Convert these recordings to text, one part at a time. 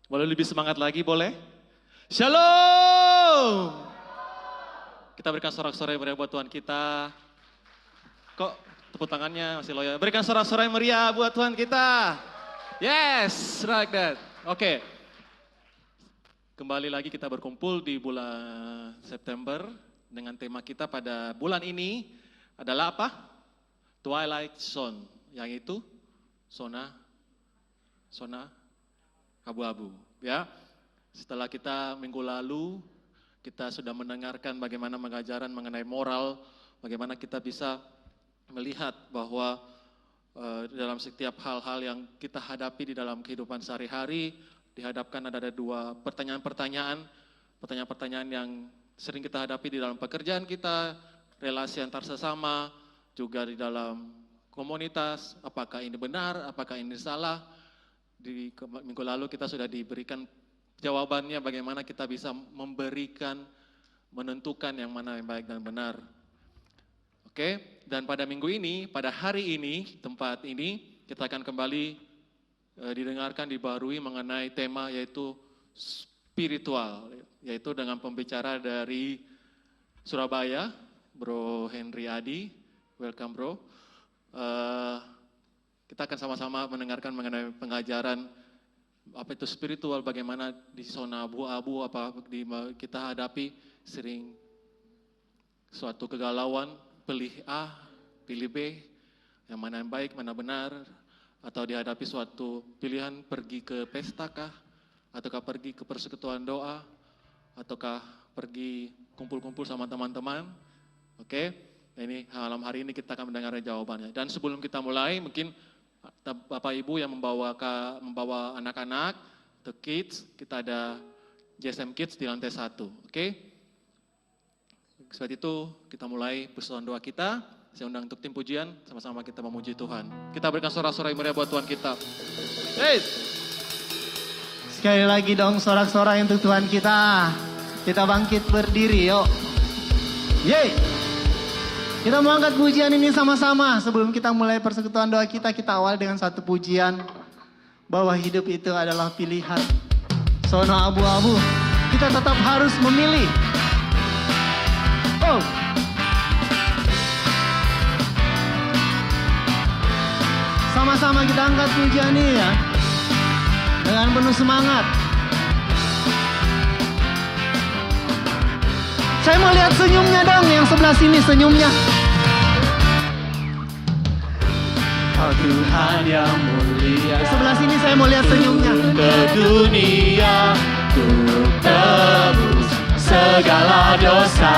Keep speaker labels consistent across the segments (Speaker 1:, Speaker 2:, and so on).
Speaker 1: Boleh lebih semangat lagi, boleh? Shalom! Kita berikan sorak-sorai meriah buat Tuhan kita. Kok tepuk tangannya masih loyal? Berikan sorak-sorai meriah buat Tuhan kita. Yes, like that. Oke. Kembali lagi kita berkumpul di bulan September dengan tema kita pada bulan ini adalah apa? Twilight Zone, yang itu zona abu-abu, ya. Setelah kita minggu lalu kita sudah mendengarkan bagaimana pengajaran mengenai moral, bagaimana kita bisa melihat bahwa dalam setiap hal-hal yang kita hadapi di dalam kehidupan sehari-hari dihadapkan ada dua pertanyaan-pertanyaan yang sering kita hadapi di dalam pekerjaan kita, relasi antar sesama, juga di dalam komunitas, apakah ini benar, apakah ini salah. Di minggu lalu kita sudah diberikan jawabannya bagaimana kita bisa menentukan yang mana yang baik dan benar. Oke, dan pada minggu ini, pada hari ini, tempat ini, kita akan kembali didengarkan, dibarui mengenai tema yaitu spiritual, yaitu dengan pembicara dari Surabaya, Bro Henry Adi. Welcome bro. Kita akan sama-sama mendengarkan mengenai pengajaran apa itu spiritual, bagaimana di zona abu-abu apa kita hadapi sering suatu kegalauan, pilih A, pilih B, yang mana yang baik, mana benar, atau dihadapi suatu pilihan pergi ke pesta kah, ataukah pergi ke persekutuan doa, ataukah pergi kumpul-kumpul sama teman-teman. Oke, ini malam hari ini kita akan mendengar jawabannya. Dan sebelum kita mulai, mungkin Bapak Ibu yang membawa anak-anak, the kids, kita ada JSM Kids di lantai 1, oke? Sebab itu kita mulai persekutuan doa kita. Saya undang untuk tim pujian, sama-sama kita memuji Tuhan. Kita berikan sorak-sorai meriah buat Tuhan kita. Hey!
Speaker 2: Sekali lagi dong sorak-sorai untuk Tuhan kita. Kita bangkit berdiri yuk. Yeay! Kita mau angkat pujian ini sama-sama. Sebelum kita mulai persekutuan doa kita awal dengan satu pujian. Bahwa hidup itu adalah pilihan. Zona abu-abu. Kita tetap harus memilih. Oh! Sama-sama kita angkat pujian ini ya. Dengan penuh semangat. Saya mau lihat senyumnya dong, yang sebelah sini senyumnya.
Speaker 1: Oh Tuhan yang mulia,
Speaker 2: sebelah sini saya mau lihat senyumnya.
Speaker 1: Ke dunia, untuk tebus segala dosa.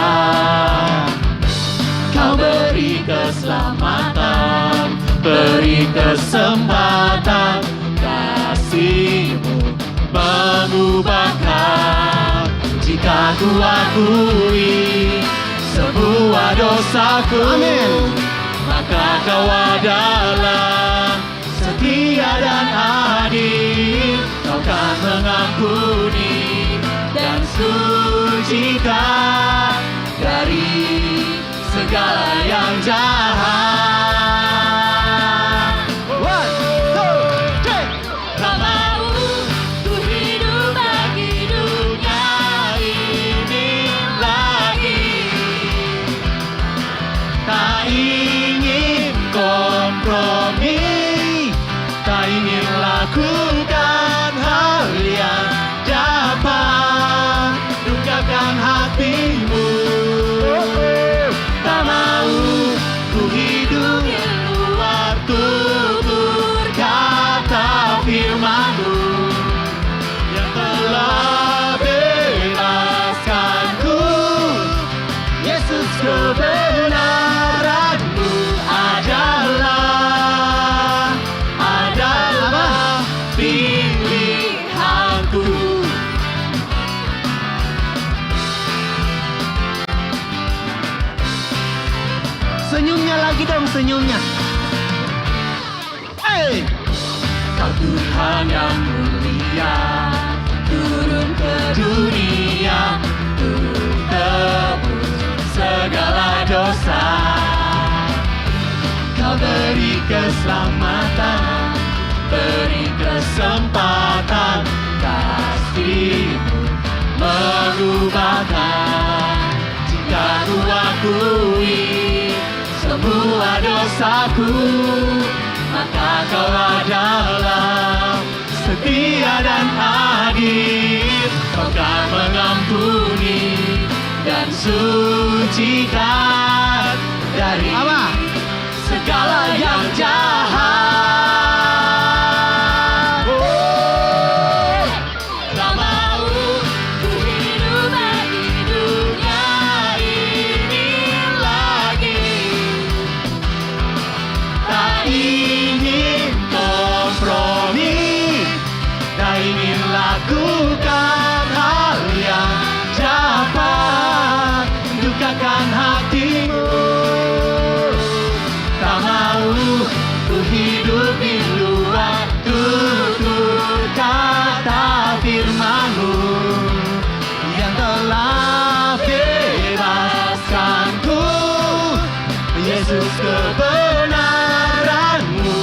Speaker 1: Kau beri keselamatan, beri kesempatan, kasih-Mu mengubahkan. Jika ku akui semua dosaku, amin, maka Kau adalah setia dan adil. Kau kan mengampuni dan sucikan dari segala yang jahat.
Speaker 2: One, two, three.
Speaker 1: Tak mau ku hidup bagi dunia ini lagi. Tak ingin kompromi, tak ingin lakukan hal yang dapat dukakan hatimu. Tak mau ku hidup di luar tutur kata firman-Mu yang telah bebaskanku. Yesus, kebenaran-Mu adalah pilihanku.
Speaker 2: Senyumnya lagi dong, senyumnya. Hey!
Speaker 1: Kau Tuhan yang mulia, turun ke dunia, untuk tebus segala dosa. Kau beri keselamatan, beri kesempatan,
Speaker 2: sucikan dari apa? Segala yang jahat.
Speaker 3: Tak mau ku hidup bagi dunia ini lagi.
Speaker 2: Tak ingin kompromi, tak ingin lakukan hal yang dapat dukakan hatimu. Tak mau ku hidup di luar tutur kata firman-Mu yang telah bebaskanku. Yesus, kebenaran-Mu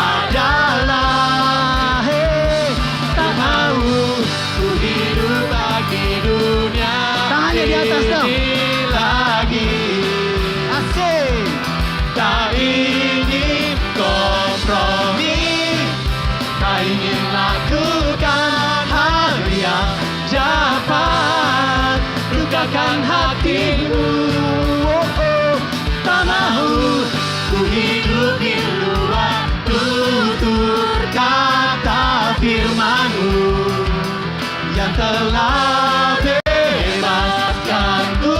Speaker 2: adalah hey. Tak mau ku hidup bagi dunia tangannya di atas dong ini lagi. Asik. Tak ingin kompromi, tak ingin lakukan hal yang dapat lukakan hatimu. Tak mau ku hidup di luar tutur kata firman-Mu yang telah bebaskanku.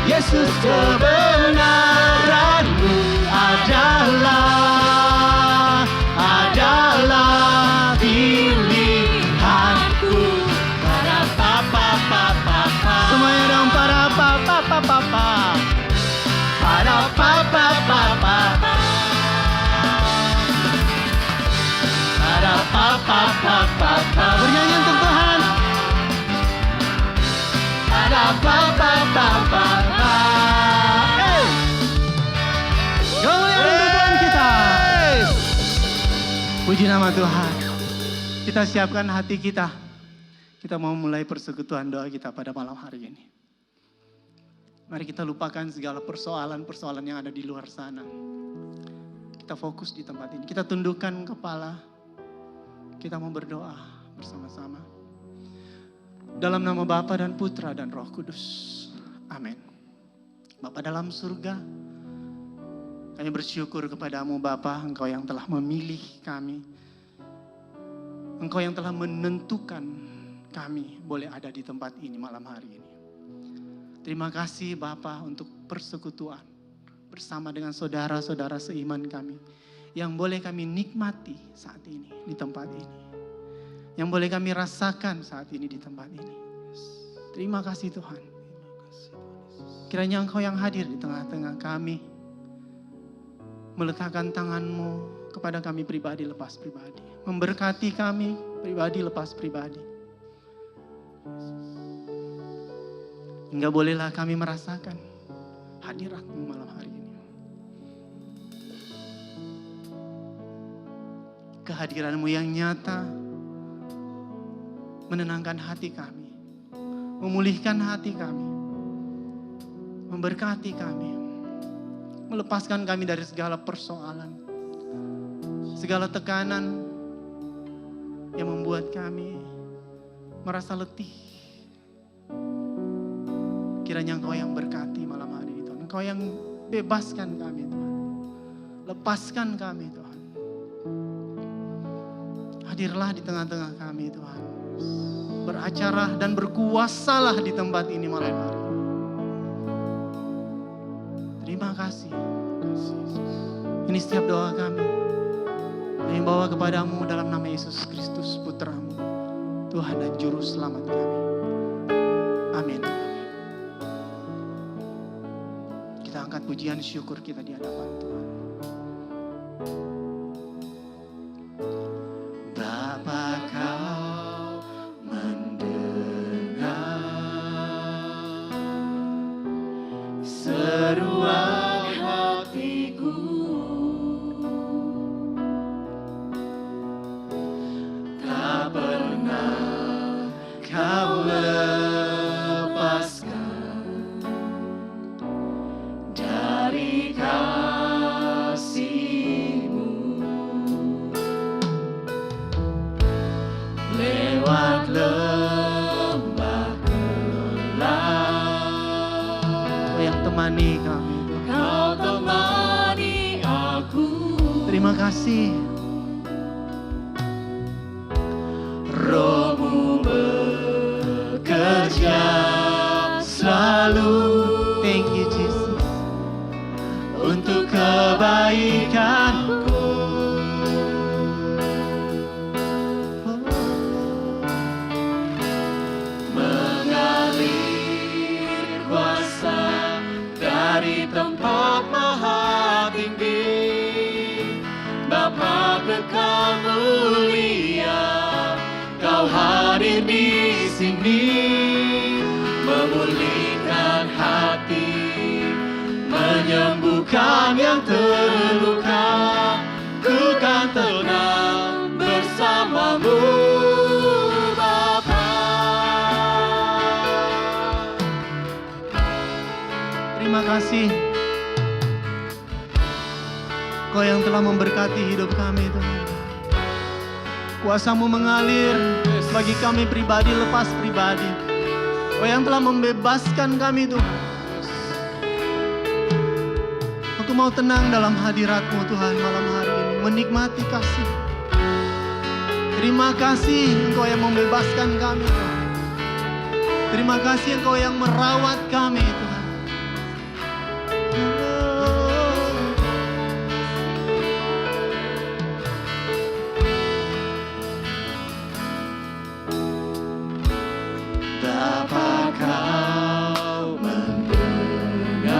Speaker 2: Yesus, kebenaran-Mu adalah pilihanku. Para papa. Semuanya dong, para papa. Para papa. Para papa. Bernyanyi untuk Tuhan. Para papa. Hey. Kemuliaan untuk Tuhan kita. Puji nama Tuhan. Kita siapkan hati kita. Kita mau mulai persekutuan doa kita pada malam hari ini. Mari kita lupakan segala persoalan-persoalan yang ada di luar sana. Kita fokus di tempat ini. Kita tundukkan kepala. Kita mau berdoa bersama-sama. Dalam nama Bapa dan Putra dan Roh Kudus. Amin. Bapa dalam surga, kami bersyukur kepadamu Bapa, Engkau yang telah memilih kami. Engkau yang telah menentukan kami boleh ada di tempat ini malam hari ini. Terima kasih Bapa untuk persekutuan bersama dengan saudara-saudara seiman kami yang boleh kami nikmati saat ini di tempat ini. Yang boleh kami rasakan saat ini di tempat ini. Terima kasih Tuhan. Kiranya Engkau yang hadir di tengah-tengah kami, meletakkan tangan-Mu kepada kami pribadi lepas pribadi. Memberkati kami pribadi lepas pribadi. Hingga bolehlah kami merasakan hadirat-Mu malam hari ini. Kehadiran-Mu yang nyata menenangkan hati kami, memulihkan hati kami, memberkati kami, melepaskan kami dari segala persoalan, segala tekanan yang membuat kami merasa letih. Kiranya Engkau yang berkati malam hari ini Tuhan. Engkau yang bebaskan kami Tuhan. Lepaskan kami Tuhan. Hadirlah di tengah-tengah kami Tuhan. Beracara dan berkuasalah di tempat ini malam hari. Terima kasih. Ini setiap doa kami. Kami bawa kepadamu dalam nama Yesus Kristus Putra-Mu, Tuhan dan Juru Selamat kami. Amin. Kita angkat pujian syukur kita di hadapan Tuhan. Bapa, Kau mendengar seruan hatiku. Tak pernah Kau lepaskan dari kami. Terima kasih. Roh-Mu bekerja selalu. Thank you Jesus. Untuk kebaikanku. Mengalir kuasa dari tempat maha tinggi. Bapa kekal mulia, Kau hadir di sini, memulihkan hati, menyembuhkan yang terluka. Ku kan tenang bersama-Mu, Bapa. Terima kasih, Kau yang telah memberkati hidup kami, Tuhan. Kuasa-Mu mengalir bagi kami pribadi lepas pribadi. Kau yang telah membebaskan kami, Tuhan. Aku mau tenang dalam hadirat-Mu, Tuhan, malam hari ini, menikmati kasih. Terima kasih Engkau yang membebaskan kami, Tuhan. Terima kasih Engkau yang merawat kami, Tuhan. Dapat Kau mendengar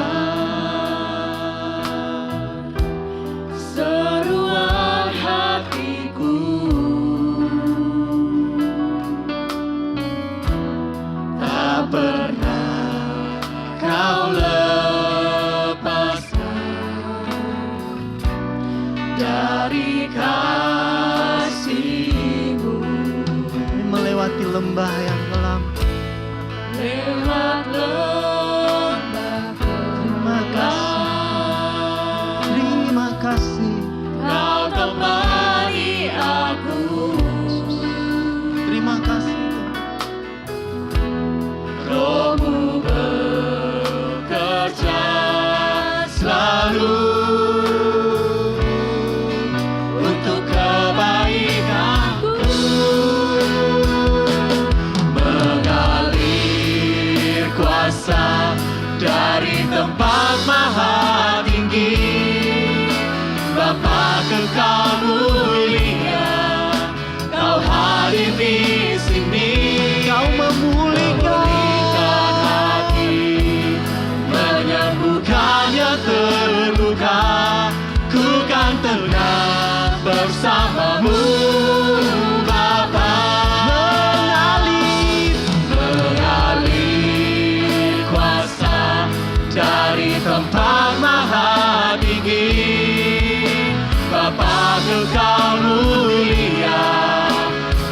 Speaker 2: seruan hatiku, tak pernah Kau lepaskan dari kasih-Mu. Melewati lembah yang kelam, lewat lembah kelam. Terima kasih, Kau temani aku. Terima kasih, Roh-Mu bekerja selalu untuk kebaikanku. Mengalir kuasa dari tempat maha tinggi. Bapa kekal mulia, Kau hadir di sini. Kau memulihkan hati, menyembuhkan yang terluka. Ku kan tenang bersama-Mu, Bapa. Mengalir kuasa dari tempat maha tinggi. Bapa kekal mulia,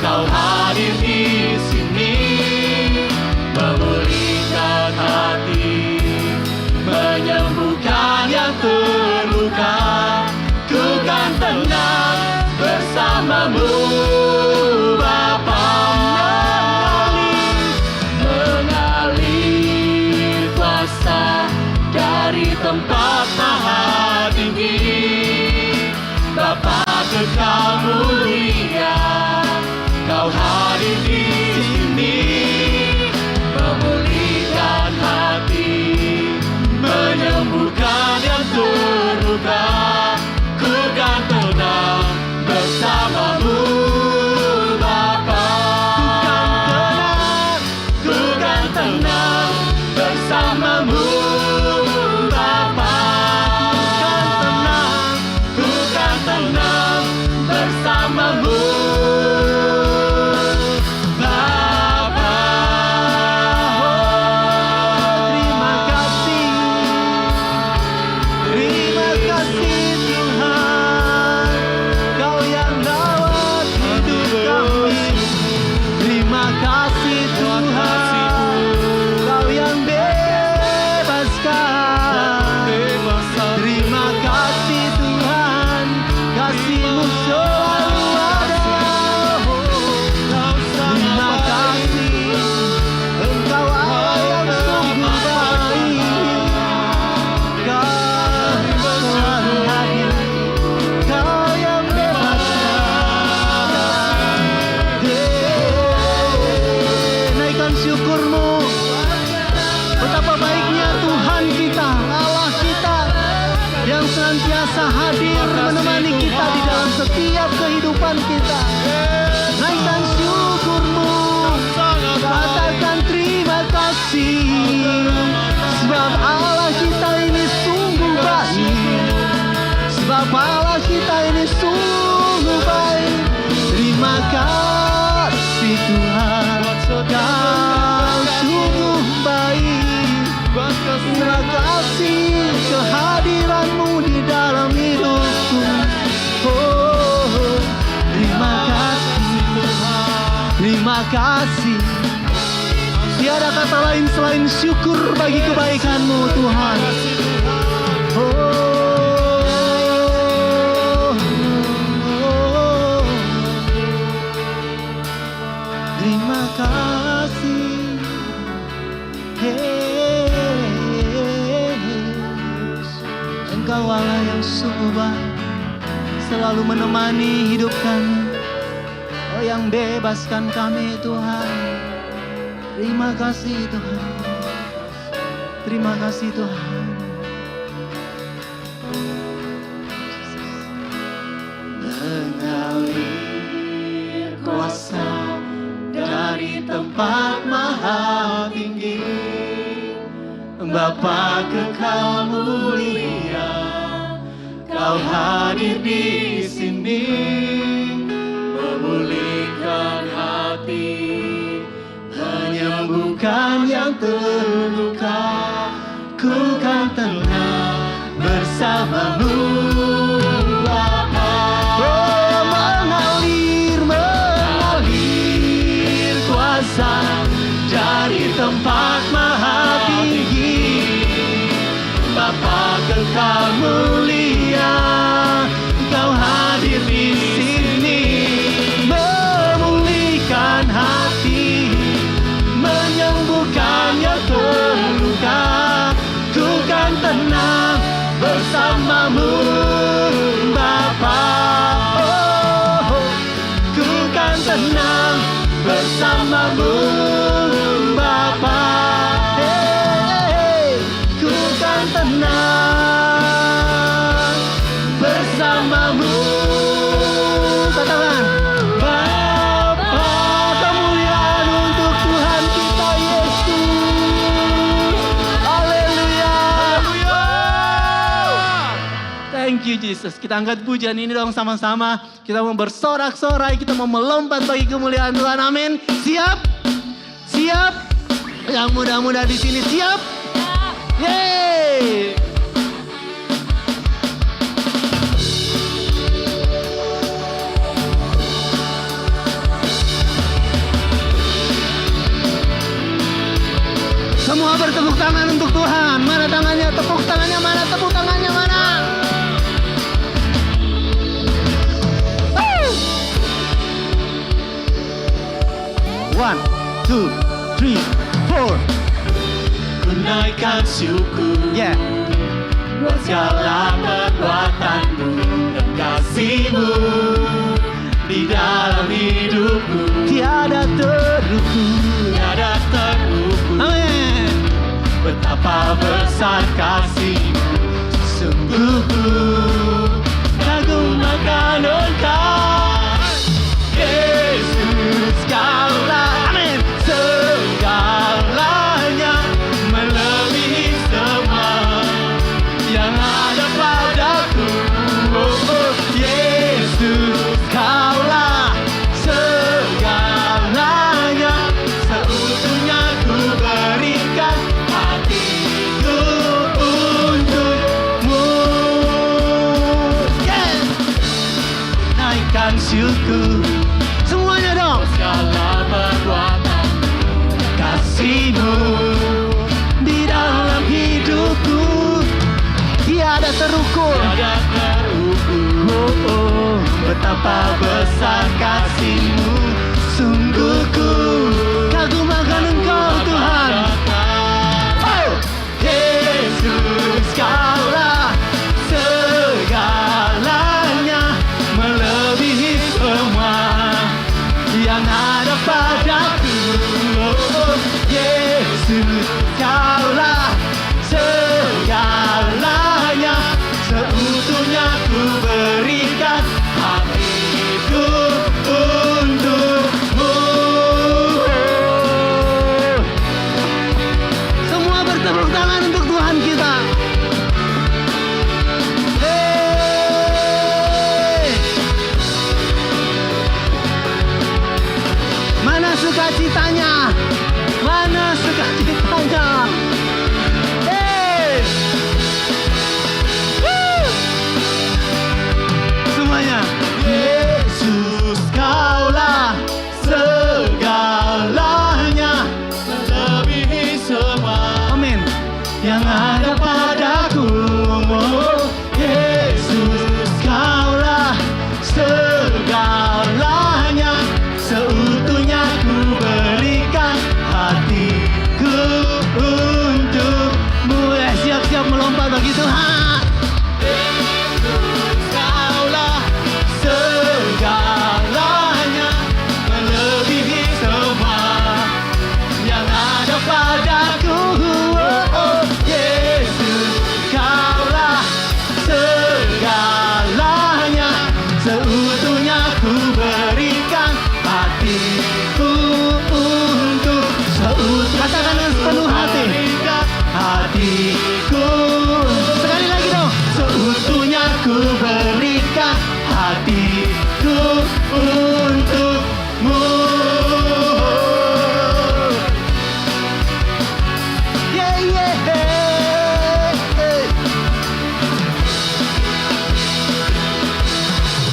Speaker 2: Kau hadir di sini, memulihkan hati, menyembuhkan yang terluka. Ku kan tenang bersama-Mu, Bapa. Mengalir kuasa dari tempat maha tinggi. Bapa kekal mulia, Kau hadir di sini, memulihkan hati, menyembuhkan yang terluka. Ku kan tenang bersama-Mu, Bapa. Ku kan tenang bersama-Mu, Bapa. Ku kan tenang bersama-Mu, menemani kita di dalam setiap kehidupan kita. Naikkan syukurmu, katakan terima kasih. Sebab Allah kita ini sungguh baik. Sebab Allah kita ini sungguh baik. Terima kasih Tuhan, Kau sungguh baik. Terima kasih kehadiran-Mu di dalam hidupku. Oh, terima kasih Tuhan, terima kasih. Tiada kata lain selain syukur bagi kebaikan-Mu Tuhan. Terima kasih. Engkau Allah yang sungguh baik, selalu menemani hidup kami. Oh, yang bebaskan kami Tuhan. Terima kasih Tuhan. Terima kasih Tuhan. Mengalir kuasa dari tempat maha tinggi, Bapa kekal mulia, Kau hadir di sini, memulihkan hati, menyembuhkan yang terluka. Ku kan tenang bersama-Mu Bapa. Oh, mengalir kuasa dari tempat maha tinggi, Bapa kekal mulia, Kau hadir di sini, memulihkan hati, menyembuhkan yang terluka. Ku kan tenang bersama-Mu Bapa. Oh, ku kan tenang bersama-Mu Bapa. Hey, ku kan tenang bersama-Mu. Katakan Bapa, kemuliaan untuk Tuhan kita Yesus. Haleluya. Thank you Jesus. Kita angkat pujian ini dong sama-sama. Kita mau bersorak-sorai, kita mau melompat bagi kemuliaan Tuhan. Amin. Siap? Siap? Yang muda-muda di sini siap? Yeay! Semua bertepuk tangan untuk Tuhan. Mana tangannya? Tepuk tangannya mana? Tepuk tangannya mana? One, two, three, four.
Speaker 4: Ku naikkan syukur
Speaker 2: Yeah.
Speaker 4: buat segala perbuatan-Mu dan kasih-Mu di dalam hidupku.
Speaker 2: Tiada terukur.
Speaker 4: Tiada terukur
Speaker 2: Amin.
Speaker 4: betapa besar kasih-Mu. Sungguh ku kagum akan Engkau, Yesus, Kaulah
Speaker 2: Amin.
Speaker 4: segalanya, melebihi semua yang ada padaku. Oh, oh, Yesus, Kaulah segalanya, seutuhnya ku berikan hatiku untukmu.
Speaker 2: Yes. Naikkan syukur. Semuanya dong.
Speaker 4: Segala perbuatan
Speaker 2: Kasih-Mu di dalam hidupku tiada terukur.
Speaker 4: tiada terukur.
Speaker 2: Oh, oh, betapa besar kasih-Mu. Sungguh ku kagum akan Engkau Tuhan. Oh, Yesus, Kaulah segalanya, melebihi semua yang ada padaku. Oh, Yesus, Kaulah segalanya, seutuhnya ku beri semuanya. Hey. Woo. Semuanya. Yesus kaulah segalanya,
Speaker 4: melebihi semua
Speaker 2: amin, yang ada padaku. Yesus kaulah segalanya, seutuhnya ku berikan hatiku untukmu. Siap-siap melompat bagi Tuhan. Yesus kaulah segalanya, melebihi semua yang ada padaku. Yesus kaulah segalanya, seutuhnya ku berikan hatiku untuk katakan dengan sepenuh hati. Hatiku sekali lagi dong. Seutuhnya ku berikan hatiku untukmu. Yeah, yeah.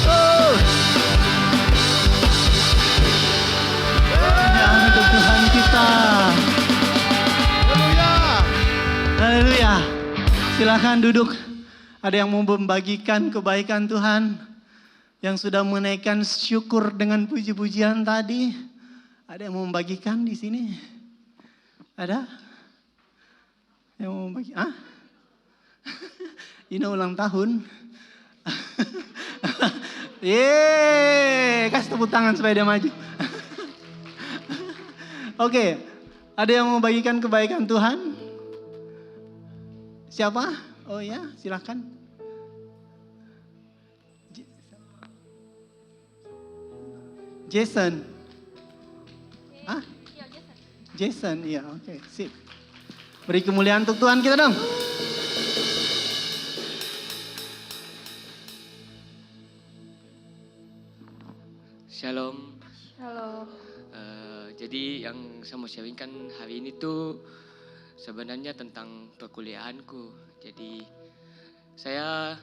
Speaker 2: Oh. Yang untuk Tuhan kita. Haleluya. Silakan duduk. Ada yang mau membagikan kebaikan Tuhan, yang sudah menaikkan syukur dengan puji-pujian tadi. Ada yang mau membagikan di sini? Ada? Yang mau membagi? Ini ulang tahun. Yeay, kasih tepuk tangan supaya dia maju. Oke, ada yang mau membagikan kebaikan Tuhan? Siapa? Oh ya, silakan. Jason. Ah? Jason, iya, oke, sip. Beri kemuliaan untuk Tuhan kita dong.
Speaker 5: Shalom.
Speaker 3: Halo.
Speaker 5: Jadi yang saya mau sharingkan hari ini tuh sebenarnya tentang perkuliahanku. Jadi saya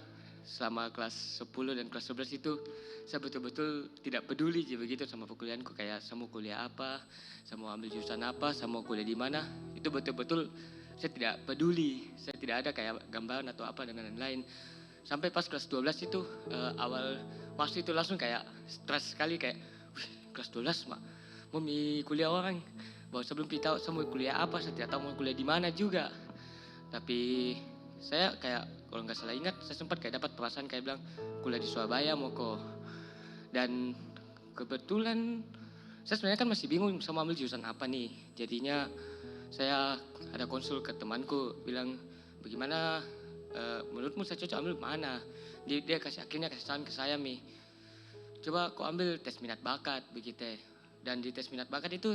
Speaker 5: selama kelas 10 dan kelas 11 itu saya betul-betul tidak peduli begitu sama perkuliahanku. Kayak saya mau kuliah apa, saya mau ambil jurusan apa, saya mau kuliah di mana. Itu betul-betul saya tidak peduli. Saya tidak ada kayak gambaran atau apa dan lain-lain. Sampai pas kelas 12 itu awal waktu itu langsung kayak stres sekali kayak kelas 12 mau kuliah orang. Bahwa sebelum kita tahu saya mau kuliah apa, saya tidak tahu mau kuliah di mana juga. Tapi saya kayak kalau nggak salah ingat saya sempat kayak dapat perasaan kayak bilang kuliah di Surabaya mau kok. Dan kebetulan saya sebenarnya kan masih bingung sama ambil jurusan apa nih. Jadinya saya ada konsul ke temanku bilang bagaimana menurutmu saya cocok ambil mana? Dia akhirnya kasih saran ke saya Mi. Coba kau ambil tes minat bakat begitu. Dan di tes minat bakat itu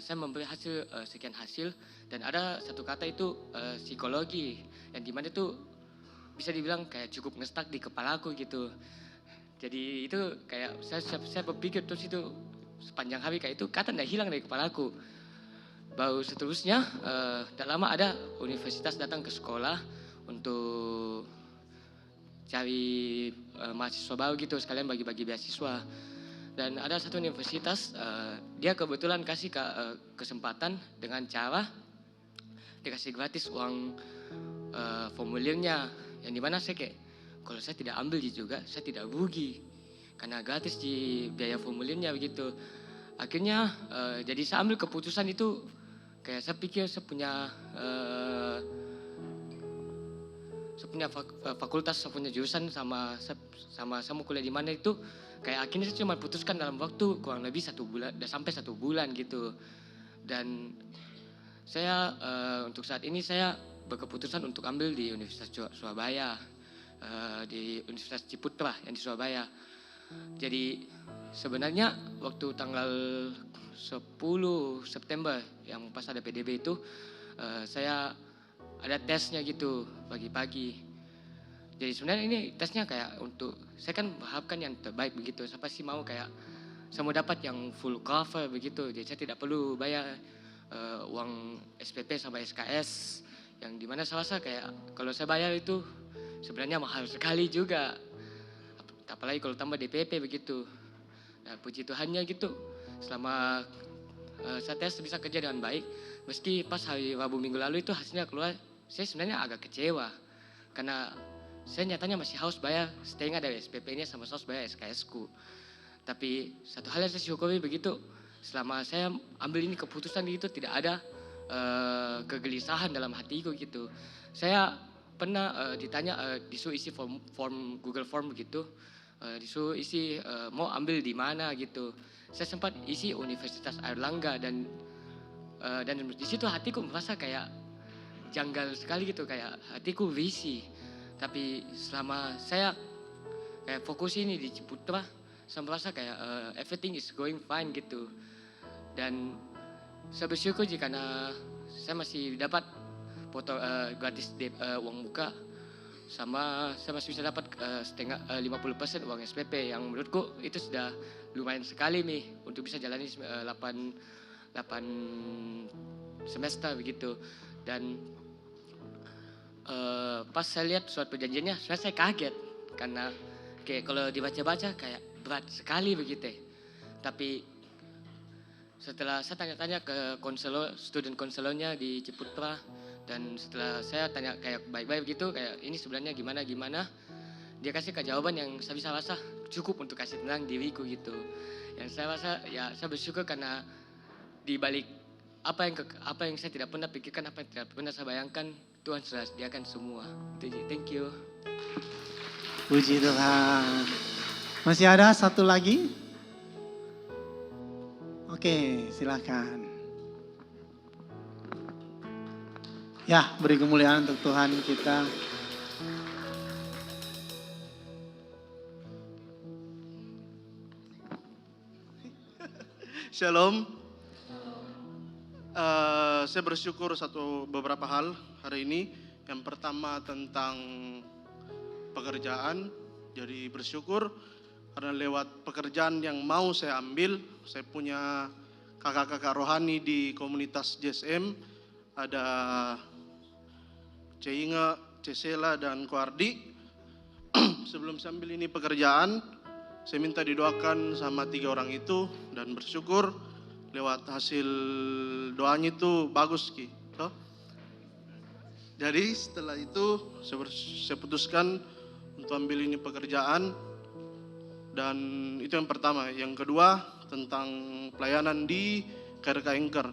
Speaker 5: saya memberi hasil sekian hasil dan ada satu kata itu psikologi yang dimana itu bisa dibilang kayak cukup ngestak di kepalaku gitu. Jadi itu kayak saya berpikir terus itu sepanjang hari kayak itu kata tidak hilang dari kepalaku. Baru seterusnya tak lama ada universitas datang ke sekolah untuk cari mahasiswa baru gitu sekalian bagi-bagi beasiswa. Dan ada satu universitas, dia kebetulan kasih kesempatan dengan cara dikasih gratis uang formulirnya. Yang dimana saya kayak, kalau saya tidak ambil juga, saya tidak rugi. Karena gratis di biaya formulirnya begitu. Akhirnya jadi saya ambil keputusan itu, kayak saya pikir saya punya fakultas, saya punya jurusan sama mau kuliah di mana itu. Kayak akhirnya saya cuma putuskan dalam waktu kurang lebih 1 bulan, sampai 1 bulan gitu. Dan saya untuk saat ini saya berkeputusan untuk ambil di Universitas Surabaya, di Universitas Ciputra yang di Surabaya. Jadi sebenarnya waktu tanggal 10 September yang pas ada PDB itu saya ada tesnya gitu pagi-pagi. Jadi sebenarnya ini tesnya kayak untuk, saya kan berharapkan yang terbaik begitu. Saya pasti mau kayak, saya mau dapat yang full cover begitu. Jadi saya tidak perlu bayar uang SPP sama SKS, yang dimana saya rasa kayak kalau saya bayar itu sebenarnya mahal sekali juga, apalagi kalau tambah DPP begitu. Nah, puji Tuhannya gitu, selama saya tes bisa kerja dengan baik, meski pas hari Rabu minggu lalu itu hasilnya keluar, saya sebenarnya agak kecewa karena saya nyatanya masih harus bayar setengah dari SPP-nya sama harus bayar SKS-ku. Tapi satu hal yang saya syukuri begitu, selama saya ambil ini keputusan itu tidak ada kegelisahan dalam hatiku gitu. Saya pernah ditanya, disuruh isi form Google Form begitu, disuruh isi mau ambil di mana gitu. Saya sempat isi Universitas Airlangga dan di situ hatiku merasa kayak janggal sekali gitu, kayak hatiku risih. Tapi selama saya kayak fokus ini di Ciputra, saya merasa kayak everything is going fine gitu. Dan saya bersyukur karena saya masih dapat gratis uang muka, sama saya masih bisa dapat setengah 50% uang SPP, yang menurutku itu sudah lumayan sekali nih untuk bisa jalani 8 semester begitu. Dan pas saya lihat surat perjanjiannya, sebenarnya saya kaget karena kayak kalau dibaca-baca kayak berat sekali begitu. Tapi setelah saya tanya-tanya ke student konselornya di Ciputra, dan setelah saya tanya kayak baik-baik gitu, kayak ini sebenarnya gimana, dia kasih jawaban yang saya bisa rasa cukup untuk kasih tenang diriku gitu. Yang saya rasa ya saya bersyukur karena di balik apa yang saya tidak pernah pikirkan, apa yang tidak pernah saya bayangkan, Tuhan sudah sediakan semua. Thank you.
Speaker 2: Puji Tuhan. Masih ada satu lagi? Oke, silakan. Ya, beri kemuliaan untuk Tuhan kita.
Speaker 4: Shalom. Saya bersyukur beberapa hal hari ini. Yang pertama tentang pekerjaan. Jadi bersyukur karena lewat pekerjaan yang mau saya ambil, saya punya kakak-kakak rohani di komunitas JSM, ada Ceinga, Cesela, dan Koardi. Sebelum saya ambil ini pekerjaan, saya minta didoakan sama 3 orang itu, dan bersyukur lewat hasil doanya itu bagus Ki. Jadi setelah itu saya putuskan untuk ambil ini pekerjaan, dan itu yang pertama. Yang kedua tentang pelayanan di KRK Anchor.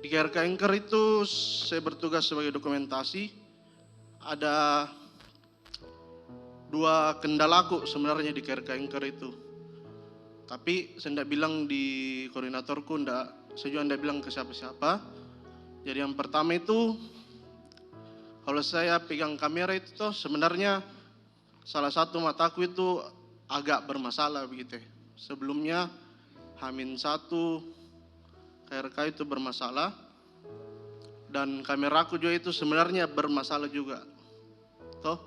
Speaker 4: Di KRK Anchor itu saya bertugas sebagai dokumentasi. Ada 2 kendalaku sebenarnya di KRK Anchor itu. Tapi saya tidak bilang di koordinatorku, saya juga tidak bilang ke siapa-siapa. Jadi yang pertama itu, kalau saya pegang kamera itu toh sebenarnya salah satu mataku itu agak bermasalah begitu. Sebelumnya H-1 KRK itu bermasalah, dan kameraku juga itu sebenarnya bermasalah juga. Toh,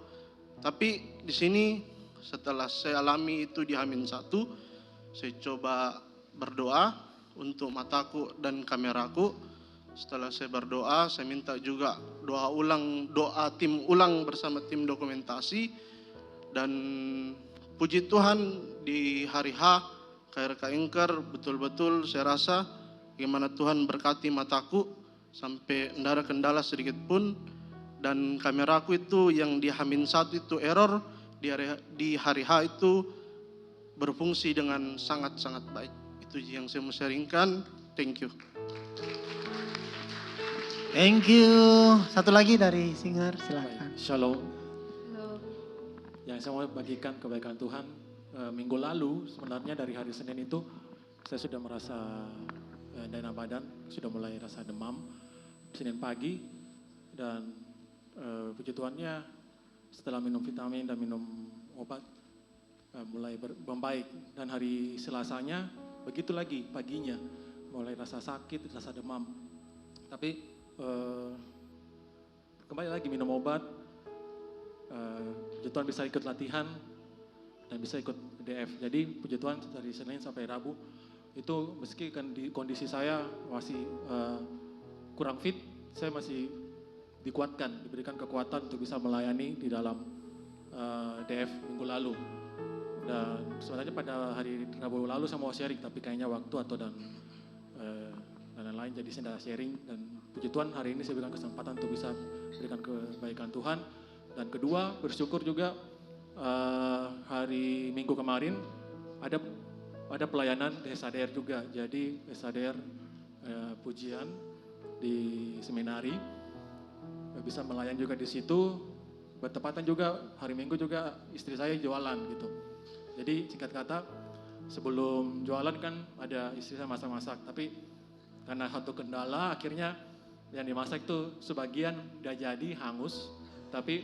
Speaker 4: tapi di sini setelah saya alami itu di H-1, saya coba berdoa untuk mataku dan kameraku. Setelah saya berdoa, saya minta juga doa tim ulang bersama tim dokumentasi, dan puji Tuhan di hari H KRK Anchor betul-betul saya rasa gimana Tuhan berkati mataku sampai tidak ada kendala sedikit pun, dan kameraku itu yang di H-1 itu error, di hari H itu berfungsi dengan sangat-sangat baik. Itu yang saya mau sharingkan. Thank you.
Speaker 2: Thank you. Satu lagi dari Singer, silakan.
Speaker 1: Shalom. Yang saya mau bagikan kebaikan Tuhan, minggu lalu sebenarnya dari hari Senin itu saya sudah merasa dana badan, sudah mulai rasa demam Senin pagi, dan puji Tuhannya setelah minum vitamin dan minum obat mulai membaik, dan hari Selasanya begitu lagi paginya mulai rasa sakit, rasa demam. Tapi kembali lagi minum obat, puji Tuhan bisa ikut latihan dan bisa ikut DF. Jadi puji Tuhan dari Senin sampai Rabu itu meski kondisi saya masih kurang fit, saya masih dikuatkan, diberikan kekuatan untuk bisa melayani di dalam DF minggu lalu. Dan sebenarnya pada hari Rabu lalu saya mau sharing, tapi kayaknya waktu dan lain-lain, jadi saya tidak sharing. Dan puji Tuhan hari ini saya berikan kesempatan untuk bisa berikan kebaikan Tuhan. Dan kedua, bersyukur juga hari Minggu kemarin ada pelayanan di SADR juga. Jadi SADR pujian di seminari, bisa melayani juga di situ. Bertepatan juga hari Minggu juga istri saya jualan gitu. Jadi singkat kata, sebelum jualan kan ada istri saya masak-masak, tapi karena satu kendala akhirnya yang dimasak itu sebagian udah jadi hangus, tapi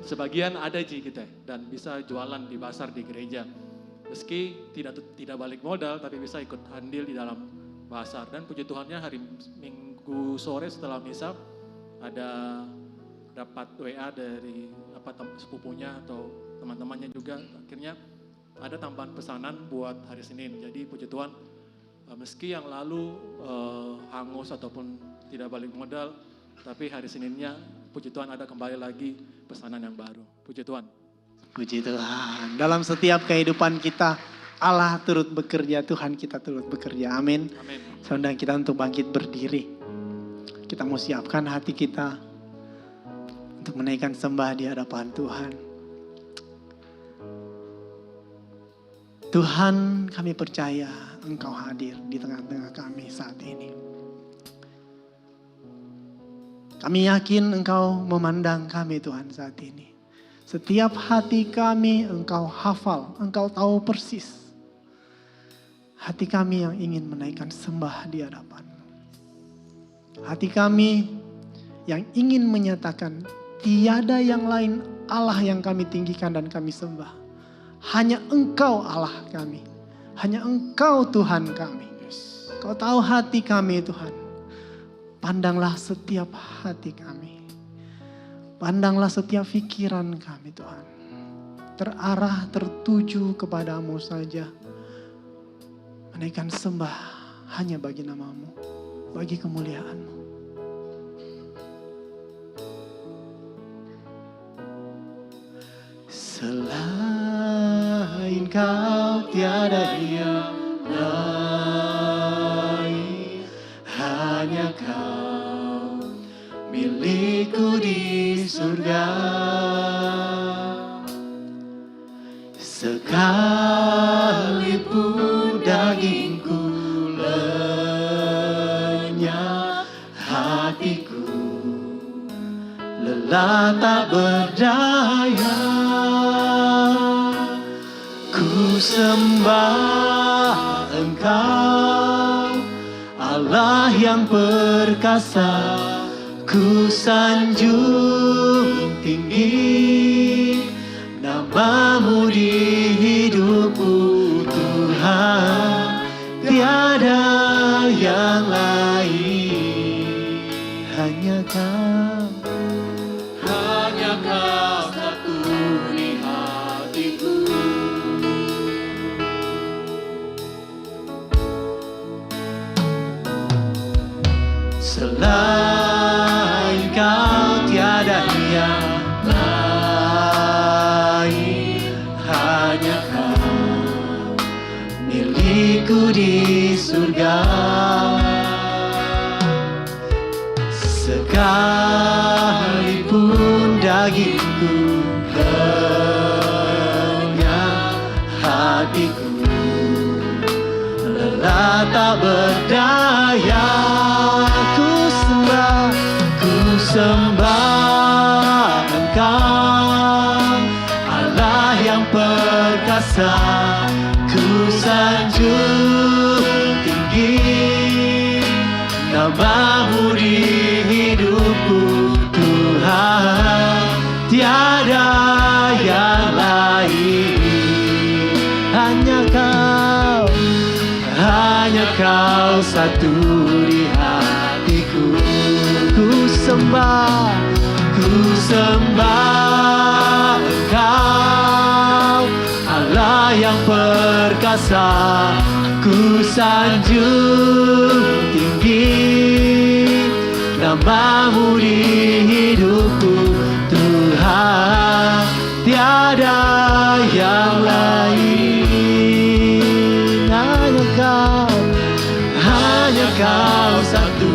Speaker 1: sebagian ada gitu dan bisa jualan di pasar di gereja. Meski tidak balik modal, tapi bisa ikut andil di dalam pasar. Dan puji Tuhannya hari Minggu sore setelah misa ada dapat WA dari sepupunya atau teman-temannya juga, akhirnya ada tambahan pesanan buat hari Senin. Jadi puji Tuhan, meski yang lalu hangus ataupun tidak balik modal, tapi hari Seninnya puji Tuhan ada kembali lagi pesanan yang baru. Puji Tuhan.
Speaker 2: Puji Tuhan. Dalam setiap kehidupan kita, Allah turut bekerja, Tuhan kita turut bekerja. Amin.
Speaker 1: Amin.
Speaker 2: Saya undang kita untuk bangkit berdiri. Kita mau siapkan hati kita untuk menaikkan sembah di hadapan Tuhan. Tuhan, kami percaya Engkau hadir di tengah-tengah kami saat ini. Kami yakin Engkau memandang kami Tuhan saat ini. Setiap hati kami Engkau hafal, Engkau tahu persis. Hati kami yang ingin menaikkan sembah di hadapan-Mu. Hati kami yang ingin menyatakan tiada yang lain Allah yang kami tinggikan dan kami sembah. Hanya Engkau Allah kami. Hanya Engkau Tuhan kami. Kau tahu hati kami Tuhan. Pandanglah setiap hati kami. Pandanglah setiap pikiran kami Tuhan. Terarah, tertuju kepadamu saja. Menaikkan sembah hanya bagi nama-Mu. Bagi kemuliaan-Mu. Selain Kau tiada yang lain, hanya Kau milikku di surga. Sekalipun dagingku lenyap, hatiku lelah tak berdaya. Ku sembah Engkau, Allah yang perkasa. Ku sanjung tinggi nama-Mu di hidupku Tuhan. Tiada yang lain, hanya Kau. Hanya Kau satu di hatiku. Selain Kau tiada yang lain, hanya Kau milikku di surga. Sekalipun dagingku lenyap, hatiku lelah tak berdaya. Ku sembah Engkau, Allah yang perkasa. Ku sanjung tinggi nama-Mu di hidupku Tuhan. Tiada yang lain, hanya Kau. Hanya Kau satu di hatiku. Ku sembah Engkau, Allah yang perkasa. Ku sanjung tinggi namamu di hidupku Tuhan, tiada yang lain. Hanya kau satu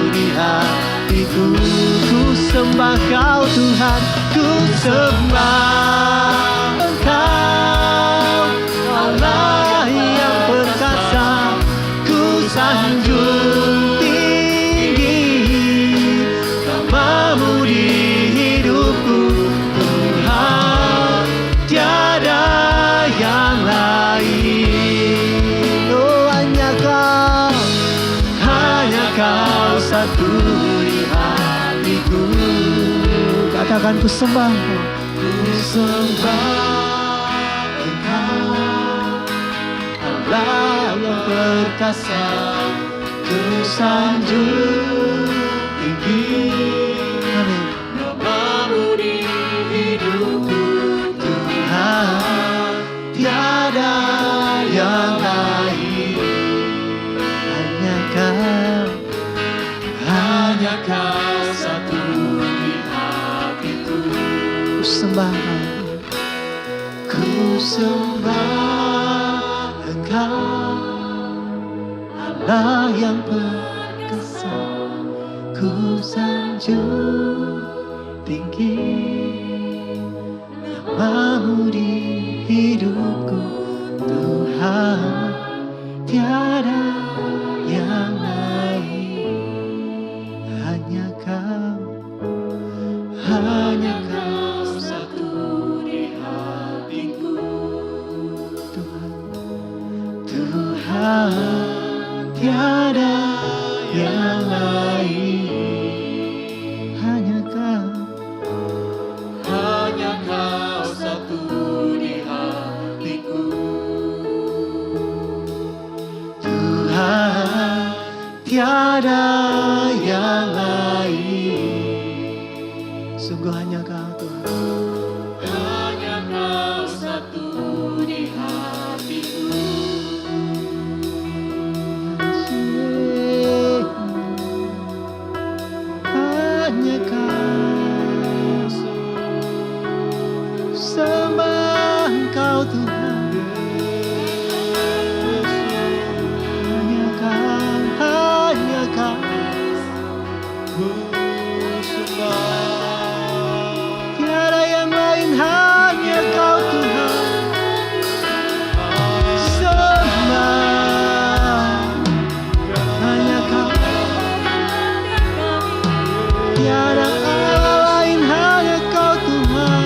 Speaker 2: di hatiku. Ku sembah kau Tuhan, ku sembah Engkau Allah yang perkasa. Ku sanjung tinggi namamu di hidupku Tuhan, tiada yang lain. Oh hanya kau satu di hatiku. Katakan ku sembah Engkau Allah yang perkasa. Ku sanjung tinggi namamu di hidupku Tuhan, tiada yang lain. Hanya kau satu di hatiku. Ku sembah Engkau Allah yang perkasa. Ku sanjung tinggi namamu di hidupku Tuhan, tiada yang lain. Hanya kau satu di hatiku Tuhan, tiada yang lain. Hanya kau satu di hatiku Tuhan, tiada yang lain. Sungguh hanya kau Tuhan. Hanya kau satu di hatiku. Hanya kau, sembah Engkau Tuhan. Hanya kau, tiada yang lain. Hanya kau Tuhan. Sembah hanya kau, tiada Allah lain. Hanya kau Tuhan.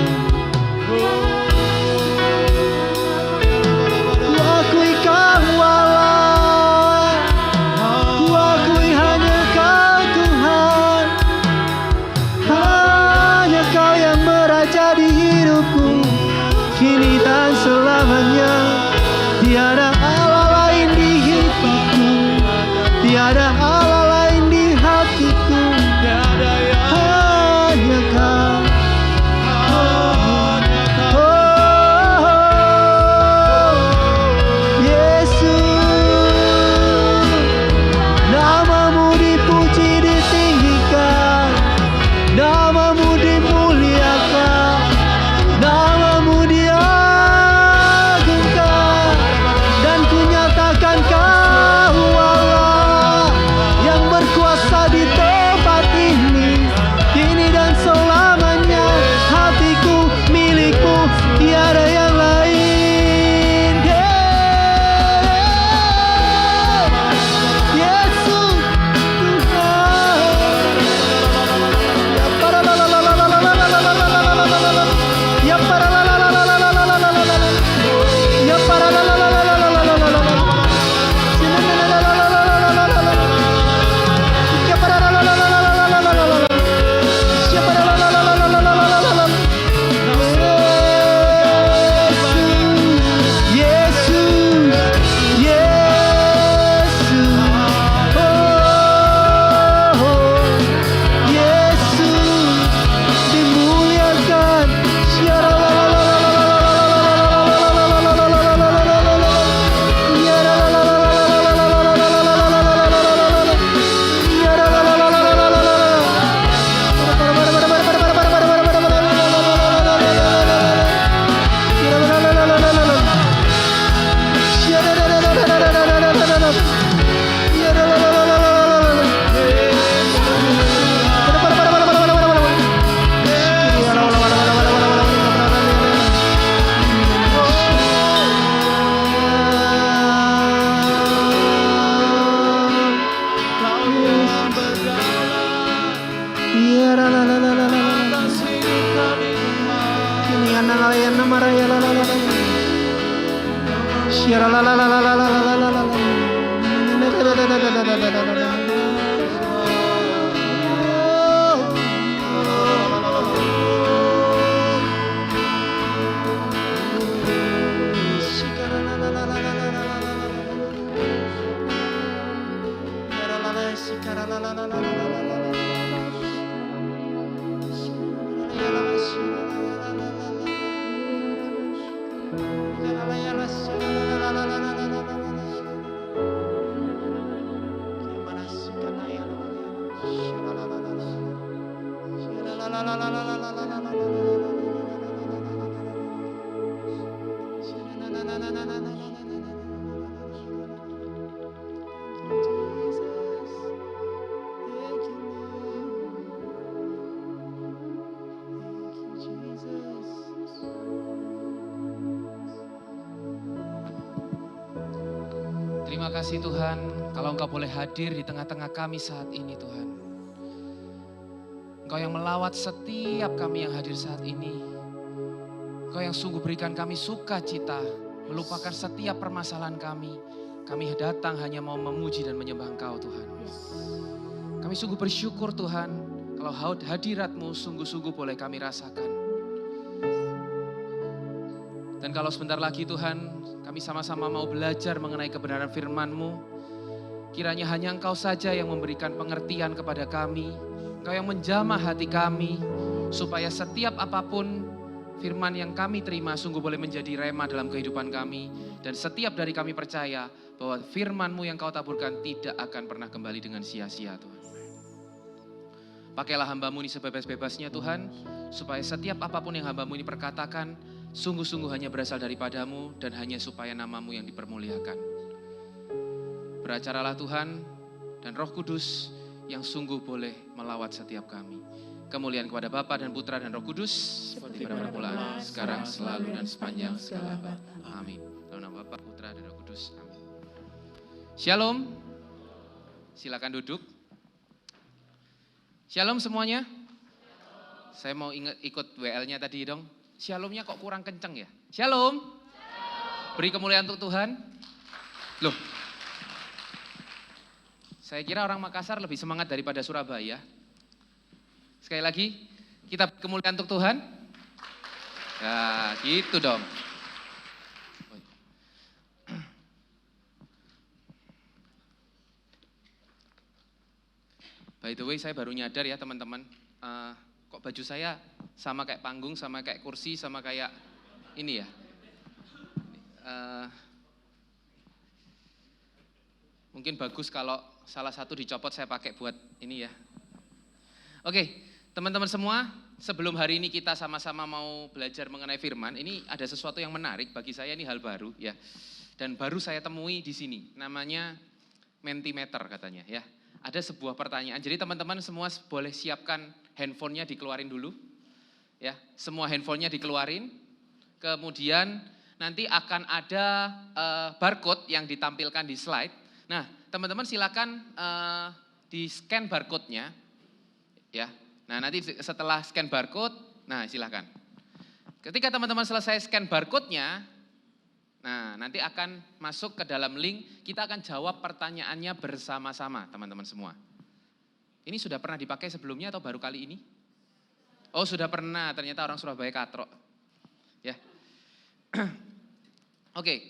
Speaker 6: Terima kasih Tuhan, kalau Engkau boleh hadir di tengah-tengah kami saat ini Tuhan. Engkau yang melawat setiap kami yang hadir saat ini. Engkau yang sungguh berikan kami sukacita, melupakan setiap permasalahan kami. Kami datang hanya mau memuji dan menyembah Engkau Tuhan. Kami sungguh bersyukur Tuhan, kalau hadirat-Mu sungguh-sungguh boleh kami rasakan. Dan kalau sebentar lagi Tuhan, kami sama-sama mau belajar mengenai kebenaran firman-Mu. Kiranya hanya Engkau saja yang memberikan pengertian kepada kami. Engkau yang menjamah hati kami, supaya setiap apapun firman yang kami terima sungguh boleh menjadi rema dalam kehidupan kami. Dan setiap dari kami percaya bahwa firman-Mu yang Kau taburkan tidak akan pernah kembali dengan sia-sia Tuhan. Pakailah hamba-Mu ini sebebas-bebasnya Tuhan, supaya setiap apapun yang hamba-Mu ini perkatakan, sungguh-sungguh hanya berasal daripada-Mu dan hanya supaya nama-Mu yang dipermuliakan. Beracaralah Tuhan dan Roh Kudus yang sungguh boleh melawat setiap kami. Kemuliaan kepada Bapa dan Putra dan Roh Kudus, seperti pada permulaan, sekarang, selalu, dan sepanjang segala abad. Amin. Dalam nama Bapa, Putra, dan Roh Kudus. Amin. Shalom. Silakan duduk. Shalom semuanya. Saya mau ikut WL-nya tadi dong. Shalomnya kok kurang kenceng ya? Shalom. Beri kemuliaan untuk Tuhan. Loh. Saya kira orang Makassar lebih semangat daripada Surabaya. Sekali lagi, kita beri kemuliaan untuk Tuhan. Ya, gitu dong. By the way, saya baru nyadar ya teman-teman. Kok baju saya sama kayak panggung, sama kayak kursi, sama kayak ini ya. Mungkin bagus kalau salah satu dicopot saya pakai buat ini ya. Oke, teman-teman semua, sebelum hari ini kita sama-sama mau belajar mengenai firman, ini ada sesuatu yang menarik bagi saya, ini hal baru ya. Dan baru saya temui di sini, namanya Mentimeter katanya ya. Ada sebuah pertanyaan, jadi teman-teman semua boleh siapkan handphonenya dikeluarin dulu. Ya, semua handphonenya dikeluarin, kemudian nanti akan ada barcode yang ditampilkan di slide. Nah, teman-teman silakan di scan barcode-nya, ya. Nah, nanti setelah scan barcode, nah silakan. Ketika teman-teman selesai scan barcode-nya, nah nanti akan masuk ke dalam link, kita akan jawab pertanyaannya bersama-sama, teman-teman semua. Ini sudah pernah dipakai sebelumnya atau baru kali ini? Oh sudah pernah, ternyata orang Surabaya katrok. Ya. Oke,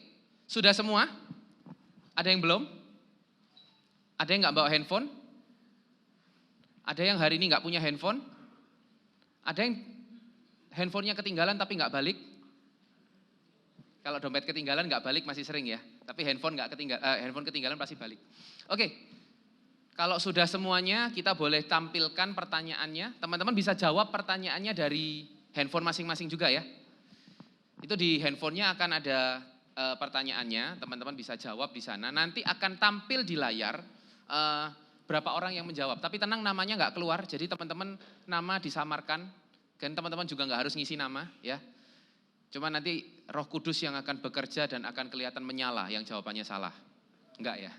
Speaker 6: sudah semua? Ada yang belum? Ada yang nggak bawa handphone? Ada yang hari ini nggak punya handphone? Ada yang handphonenya ketinggalan tapi nggak balik? Kalau dompet ketinggalan nggak balik masih sering ya, tapi handphone ketinggalan pasti balik. Oke. Kalau sudah semuanya, kita boleh tampilkan pertanyaannya. Teman-teman bisa jawab pertanyaannya dari handphone masing-masing juga ya. Itu di handphonenya akan ada pertanyaannya, teman-teman bisa jawab di sana. Nanti akan tampil di layar berapa orang yang menjawab. Tapi tenang, namanya nggak keluar, jadi teman-teman nama disamarkan. Dan teman-teman juga nggak harus ngisi nama ya. Cuma nanti Roh Kudus yang akan bekerja dan akan kelihatan menyala yang jawabannya salah. Enggak ya?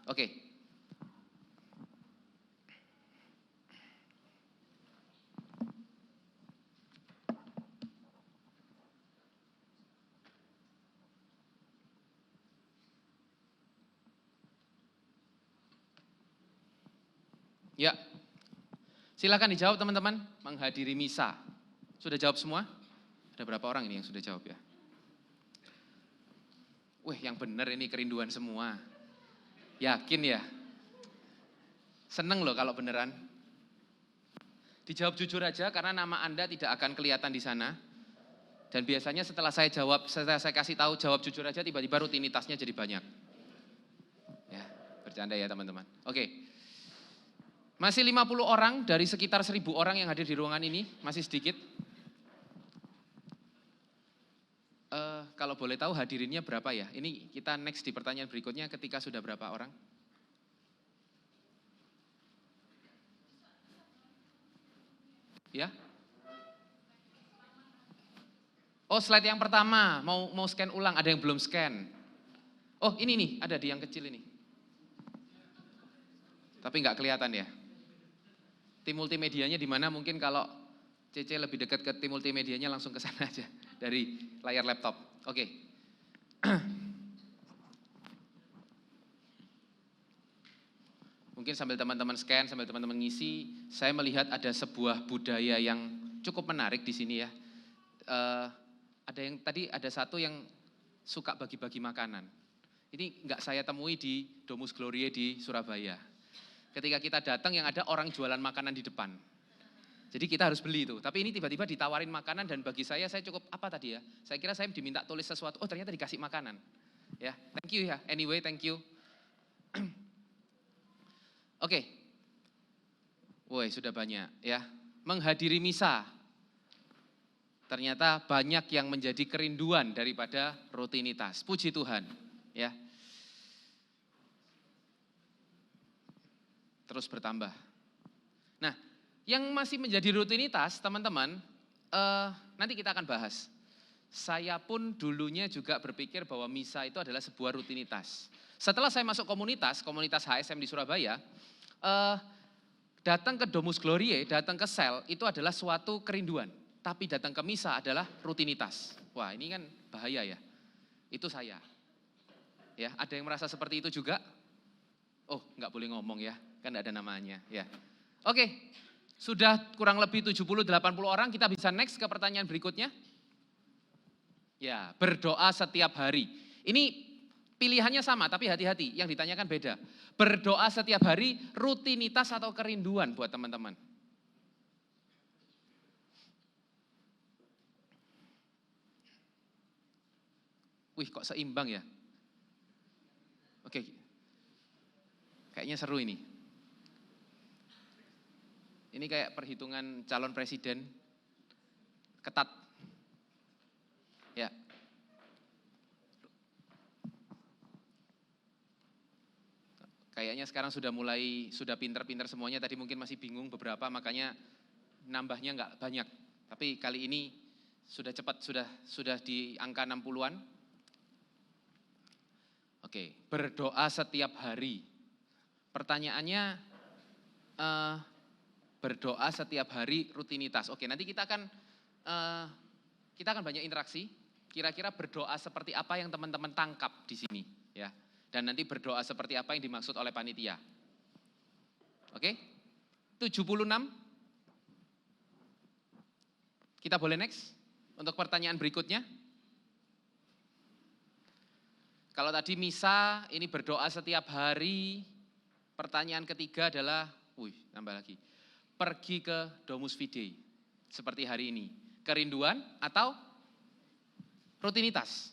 Speaker 6: Oke. Ya, silakan dijawab teman-teman. Menghadiri misa. Sudah jawab semua? Ada berapa orang ini yang sudah jawab ya? Wih, yang benar ini kerinduan semua. Yakin ya? Seneng loh kalau beneran. Dijawab jujur aja karena nama Anda tidak akan kelihatan di sana. Dan biasanya setelah saya kasih tahu jawab jujur aja, tiba-tiba rutinitasnya jadi banyak. Ya, bercanda ya teman-teman. Oke. Masih 50 orang dari sekitar 1.000 orang yang hadir di ruangan ini, masih sedikit. Kalau boleh tahu hadirinnya berapa ya? Ini kita next di pertanyaan berikutnya ketika sudah berapa orang? Ya? Oh, slide yang pertama, mau scan ulang, ada yang belum scan. Oh, ini nih, ada di yang kecil ini. Tapi nggak kelihatan ya. Tim multimedianya di mana? Mungkin kalau Cece lebih dekat ke tim multimedianya langsung ke sana aja dari layar laptop. Oke. Mungkin sambil teman-teman scan, sambil teman-teman ngisi, saya melihat ada sebuah budaya yang cukup menarik di sini ya. Ada satu yang suka bagi-bagi makanan. Ini nggak saya temui di Domus Glorie di Surabaya. Ketika kita datang yang ada orang jualan makanan di depan. Jadi kita harus beli itu. Tapi ini tiba-tiba ditawarin makanan dan bagi saya cukup apa tadi ya? Saya kira saya diminta tulis sesuatu. Oh ternyata dikasih makanan. Ya, thank you ya. Anyway, thank you. Oke. Woi, sudah banyak ya. Menghadiri misa. Ternyata banyak yang menjadi kerinduan daripada rutinitas. Puji Tuhan, ya. Terus bertambah. Nah, yang masih menjadi rutinitas, teman-teman, nanti kita akan bahas. Saya pun dulunya juga berpikir bahwa misa itu adalah sebuah rutinitas. Setelah saya masuk komunitas HSM di Surabaya, datang ke Domus Glorie, datang ke sel, itu adalah suatu kerinduan. Tapi datang ke misa adalah rutinitas. Wah, ini kan bahaya ya. Itu saya. Ya, ada yang merasa seperti itu juga? Oh, nggak boleh ngomong ya, kan nggak ada namanya. Ya, oke, sudah kurang lebih 70-80 orang, kita bisa next ke pertanyaan berikutnya. Ya, berdoa setiap hari. Ini pilihannya sama, tapi hati-hati, yang ditanyakan beda. Berdoa setiap hari, rutinitas atau kerinduan buat teman-teman? Wih, kok seimbang ya? Oke, kayaknya seru ini. Ini kayak perhitungan calon presiden, ketat. Ya. Kayaknya sekarang sudah pinter-pinter semuanya, tadi mungkin masih bingung beberapa, makanya nambahnya nggak banyak. Tapi kali ini sudah cepat, sudah di angka 60-an. Oke, berdoa setiap hari. Pertanyaannya, berdoa setiap hari rutinitas. Oke, nanti kita akan banyak interaksi. Kira-kira berdoa seperti apa yang teman-teman tangkap di sini, ya. Dan nanti berdoa seperti apa yang dimaksud oleh panitia. Oke? 76. Kita boleh next untuk pertanyaan berikutnya. Kalau tadi misa, ini berdoa setiap hari. Pertanyaan ketiga adalah, nambah lagi. Pergi ke Domus Fidei, seperti hari ini. Kerinduan atau rutinitas?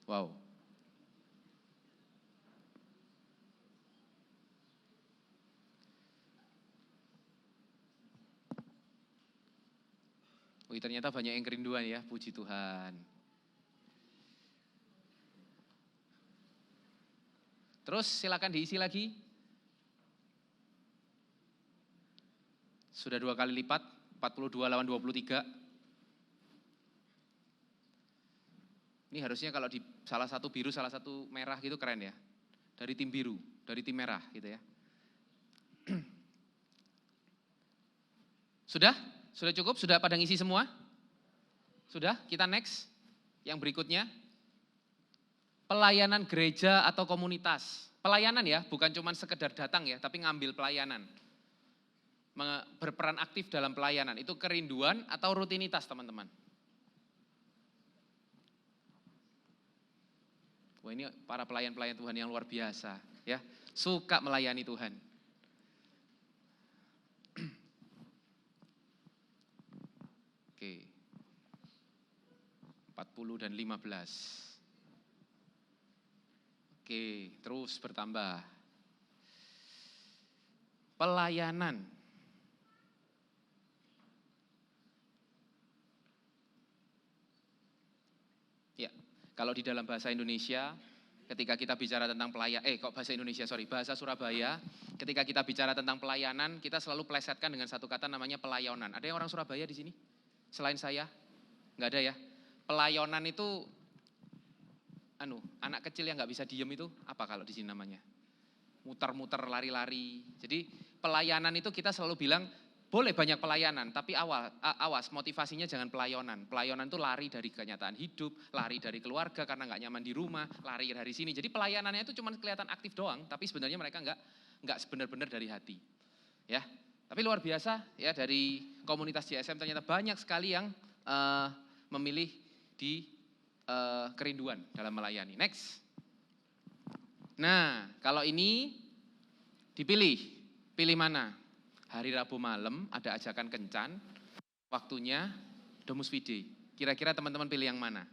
Speaker 6: Wow. Ternyata banyak yang kerinduan ya, puji Tuhan. Terus silakan diisi lagi. Sudah 2 kali lipat, 42 lawan 23. Ini harusnya kalau di salah satu biru, salah satu merah gitu keren ya. Dari tim biru, dari tim merah gitu ya. Sudah? Sudah cukup? Sudah pada ngisi semua? Sudah? Kita next. Yang berikutnya, pelayanan gereja atau komunitas. Pelayanan ya, bukan cuma sekedar datang ya, tapi ngambil pelayanan. Berperan aktif dalam pelayanan. Itu kerinduan atau rutinitas teman-teman. Wah, ini para pelayan-pelayan Tuhan yang luar biasa ya, suka melayani Tuhan. Oke. 40 dan 15. Oke, terus bertambah. Pelayanan. Ya, kalau di dalam bahasa Indonesia, ketika kita bicara tentang bahasa Surabaya, ketika kita bicara tentang pelayanan, kita selalu plesetkan dengan satu kata namanya pelayonan. Ada yang orang Surabaya di sini? Selain saya? Enggak ada ya? Pelayonan itu, anak kecil yang nggak bisa diem itu, apa kalau di sini namanya? Muter-muter, lari-lari. Jadi pelayanan itu kita selalu bilang, boleh banyak pelayanan, tapi awas motivasinya jangan pelayanan. Pelayanan itu lari dari kenyataan hidup, lari dari keluarga karena nggak nyaman di rumah, lari dari sini. Jadi pelayanannya itu cuma kelihatan aktif doang, tapi sebenarnya mereka nggak benar-benar dari hati. Ya, tapi luar biasa ya, dari komunitas JSM ternyata banyak sekali yang memilih di kerinduan dalam melayani. Next. Nah, kalau ini pilih mana? Hari Rabu malam ada ajakan kencan, waktunya Domus Fide. Kira-kira teman-teman pilih yang mana?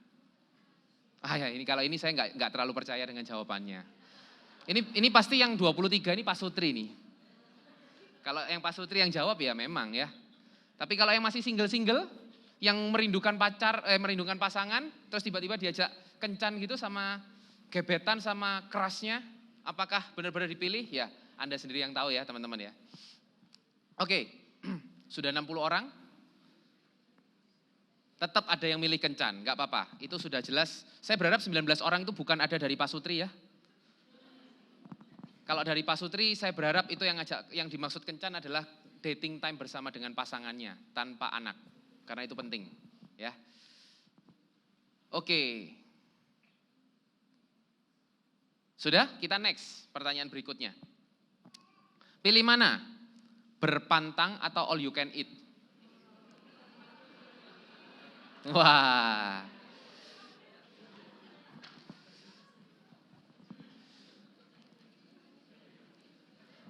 Speaker 6: Ya, ini kalau ini saya nggak terlalu percaya dengan jawabannya. Ini pasti yang 23 ini Pak Sutri nih. Kalau yang Pak Sutri yang jawab ya memang ya. Tapi kalau yang masih single-single, yang merindukan pasangan, terus tiba-tiba diajak kencan gitu sama gebetan sama kerasnya, apakah benar-benar dipilih? Ya, Anda sendiri yang tahu ya teman-teman ya. Oke, sudah 60 orang, tetap ada yang milih kencan, nggak apa-apa, itu sudah jelas. Saya berharap 19 orang itu bukan ada dari Pak Sutri ya. Kalau dari Pak Sutri, saya berharap itu yang dimaksud kencan adalah dating time bersama dengan pasangannya, tanpa anak. Karena itu penting, ya. Oke. Sudah, kita next, pertanyaan berikutnya. Pilih mana? Berpantang atau all you can eat? Wah.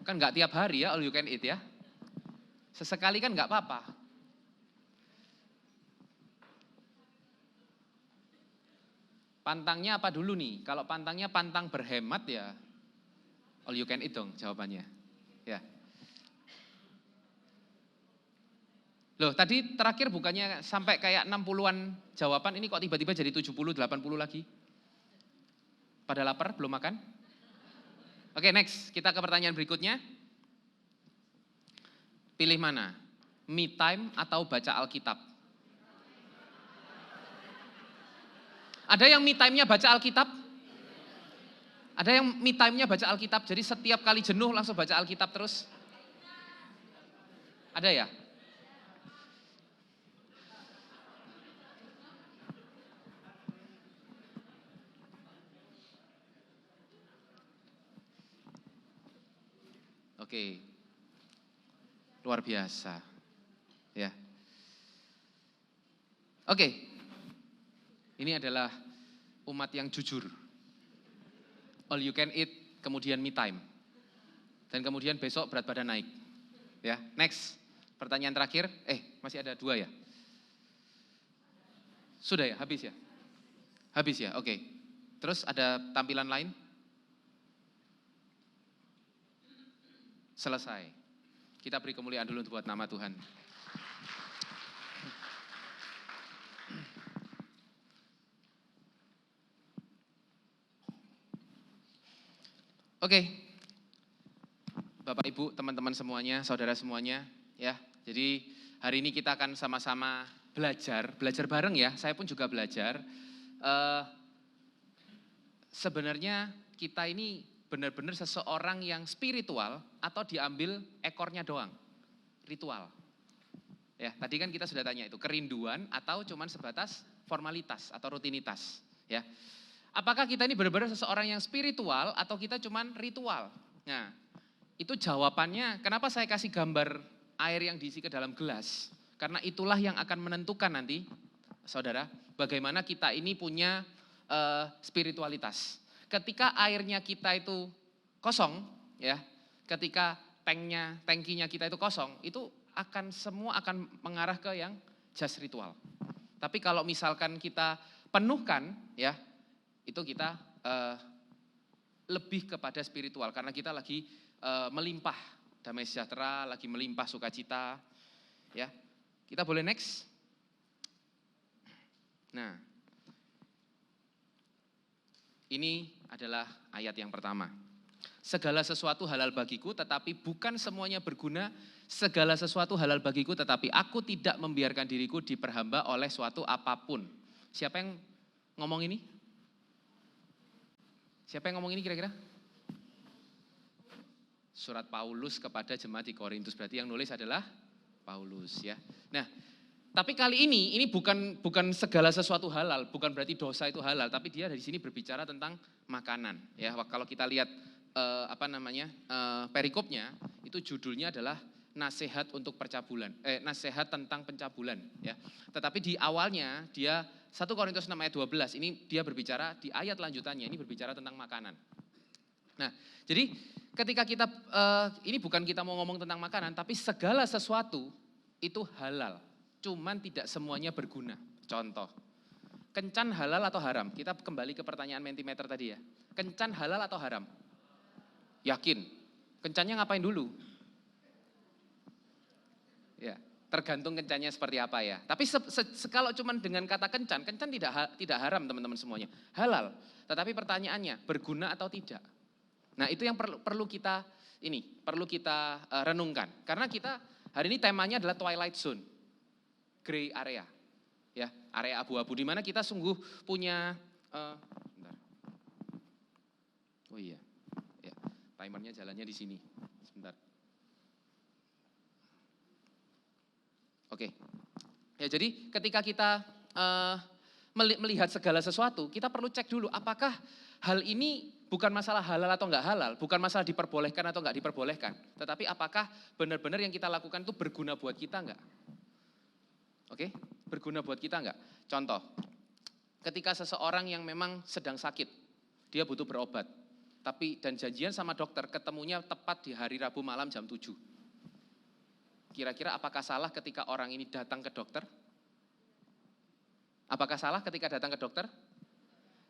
Speaker 6: Kan nggak tiap hari ya all you can eat ya. Sesekali kan nggak apa-apa. Pantangnya apa dulu nih? Kalau pantangnya pantang berhemat ya all you can eat dong jawabannya. Ya. Loh, tadi terakhir bukannya sampai kayak 60-an jawaban, ini kok tiba-tiba jadi 70, 80 lagi? Pada lapar, belum makan? Oke, next. Kita ke pertanyaan berikutnya. Pilih mana? Me time atau baca Alkitab? Ada yang me time-nya baca Alkitab? Ada yang me time-nya baca Alkitab, jadi setiap kali jenuh langsung baca Alkitab terus? Ada ya? Oke, luar biasa, ya. Oke, ini adalah umat yang jujur. All you can eat, kemudian me time, dan kemudian besok berat badan naik. Ya, next, pertanyaan terakhir. Masih ada 2 ya? Sudah ya, habis ya? Habis ya, oke. Terus ada tampilan lain? Selesai. Kita beri kemuliaan dulu buat nama Tuhan. Oke. Bapak Ibu, teman-teman semuanya, saudara semuanya, ya. Jadi hari ini kita akan sama-sama belajar bareng ya. Saya pun juga belajar. Sebenarnya kita ini benar-benar seseorang yang spiritual atau diambil ekornya doang, ritual. Ya, tadi kan kita sudah tanya itu, kerinduan atau cuman sebatas formalitas atau rutinitas, ya. Apakah kita ini benar-benar seseorang yang spiritual atau kita cuman ritual? Nah, itu jawabannya kenapa saya kasih gambar air yang diisi ke dalam gelas. Karena itulah yang akan menentukan nanti, saudara, bagaimana kita ini punya spiritualitas. Ketika airnya kita itu kosong, ya, ketika tangkinya kita itu kosong, itu semua akan mengarah ke yang just ritual. Tapi kalau misalkan kita penuhkan, ya, itu kita lebih kepada spiritual karena kita lagi melimpah damai sejahtera, lagi melimpah sukacita, ya. Kita boleh next. Nah, ini adalah ayat yang pertama. Segala sesuatu halal bagiku tetapi bukan semuanya berguna. Segala sesuatu halal bagiku tetapi aku tidak membiarkan diriku diperhamba oleh suatu apapun. Siapa yang ngomong ini? Siapa yang ngomong ini kira-kira? Surat Paulus kepada jemaat di Korintus. Berarti yang nulis adalah Paulus, ya. Nah, tapi kali ini bukan segala sesuatu halal, bukan berarti dosa itu halal, tapi dia dari sini berbicara tentang makanan, ya. Kalau kita lihat perikopnya, itu judulnya adalah nasihat untuk percabulan, nasihat tentang pencabulan, ya. Tetapi di awalnya dia 1 Korintus 6 ayat 12, ini dia berbicara di ayat lanjutannya, ini berbicara tentang makanan. Nah, jadi ketika kita, ini bukan kita mau ngomong tentang makanan, tapi segala sesuatu itu halal, cuman tidak semuanya berguna. Contoh, kencan halal atau haram? Kita kembali ke pertanyaan Mentimeter tadi, ya. Kencan halal atau haram? Yakin? Kencannya ngapain dulu? Ya, tergantung kencannya seperti apa, ya. Tapi kalau cuma dengan kata kencan tidak haram teman-teman semuanya, halal. Tetapi pertanyaannya, berguna atau tidak? Nah, itu yang perlu kita renungkan. Karena kita hari ini temanya adalah twilight zone, gray area, ya, area abu-abu di mana kita sungguh punya. Bentar. Oh iya, ya, timernya jalannya di sini. Sebentar. Oke, ya, jadi ketika kita melihat segala sesuatu, kita perlu cek dulu apakah hal ini bukan masalah halal atau enggak halal, bukan masalah diperbolehkan atau enggak diperbolehkan, tetapi apakah benar-benar yang kita lakukan itu berguna buat kita enggak? Oke, berguna buat kita enggak? Contoh, ketika seseorang yang memang sedang sakit, dia butuh berobat, dan janjian sama dokter ketemunya tepat di hari Rabu malam jam 7. Kira-kira apakah salah ketika orang ini datang ke dokter? Apakah salah ketika datang ke dokter?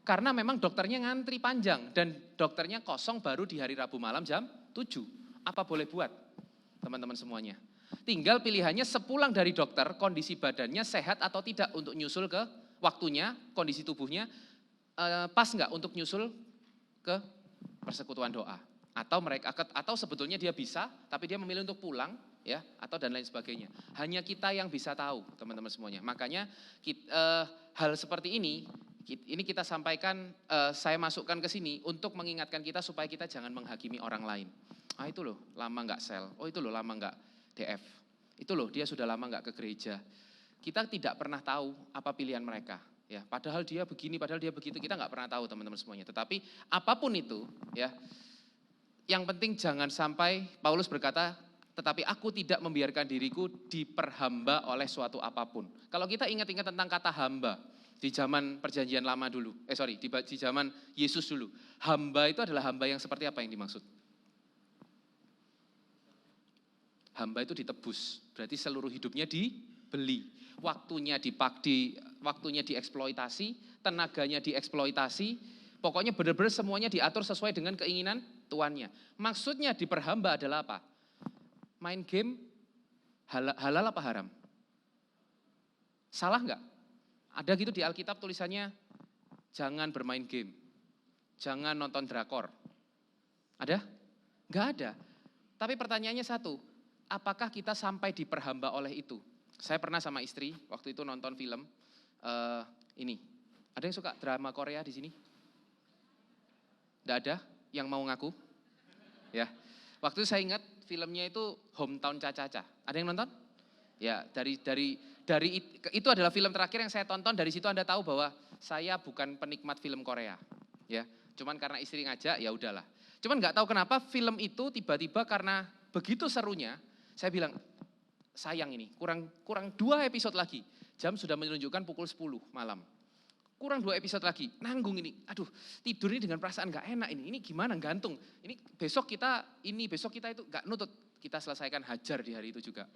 Speaker 6: Karena memang dokternya ngantri panjang dan dokternya kosong baru di hari Rabu malam jam 7. Apa boleh buat teman-teman semuanya? Tinggal pilihannya sepulang dari dokter kondisi badannya sehat atau tidak untuk nyusul ke waktunya, kondisi tubuhnya pas nggak untuk nyusul ke persekutuan doa. Atau sebetulnya dia bisa tapi dia memilih untuk pulang, ya, atau dan lain sebagainya. Hanya kita yang bisa tahu teman-teman semuanya. Makanya hal seperti ini kita sampaikan, saya masukkan ke sini untuk mengingatkan kita supaya kita jangan menghakimi orang lain. Ah, itu loh lama nggak sel, oh itu loh lama nggak DF, itu loh dia sudah lama nggak ke gereja. Kita tidak pernah tahu apa pilihan mereka, ya. Padahal dia begini, padahal dia begitu, kita nggak pernah tahu teman-teman semuanya. Tetapi apapun itu, ya, yang penting jangan sampai Paulus berkata, tetapi aku tidak membiarkan diriku diperhamba oleh suatu apapun. Kalau kita ingat-ingat tentang kata hamba, di zaman perjanjian lama dulu, di zaman Yesus dulu, hamba itu adalah hamba yang seperti apa yang dimaksud? Hamba itu ditebus, berarti seluruh hidupnya dibeli, waktunya dieksploitasi, tenaganya dieksploitasi, pokoknya benar-benar semuanya diatur sesuai dengan keinginan tuannya. Maksudnya diperhamba adalah apa? Main game halal apa haram? Salah nggak? Ada gitu di Alkitab tulisannya, jangan bermain game, jangan nonton drakor. Ada? Nggak ada. Tapi pertanyaannya satu, apakah kita sampai diperhamba oleh itu? Saya pernah sama istri, waktu itu nonton film, ini. Ada yang suka drama Korea di sini? Nggak ada yang mau ngaku? Ya. Waktu itu saya ingat filmnya itu Hometown Cha-Cha-Cha. Ada yang nonton? Ya, dari itu adalah film terakhir yang saya tonton. Dari situ Anda tahu bahwa saya bukan penikmat film Korea, ya. Cuman karena istri ngajak, ya udahlah. Cuman nggak tahu kenapa film itu tiba-tiba karena begitu serunya, saya bilang sayang ini kurang 2 episode lagi. Jam sudah menunjukkan pukul 10 malam. Kurang 2 episode lagi, nanggung ini. Aduh, tidur ini dengan perasaan gak enak ini. Ini gimana, gantung. Ini besok kita itu gak nutut. Kita selesaikan hajar di hari itu juga.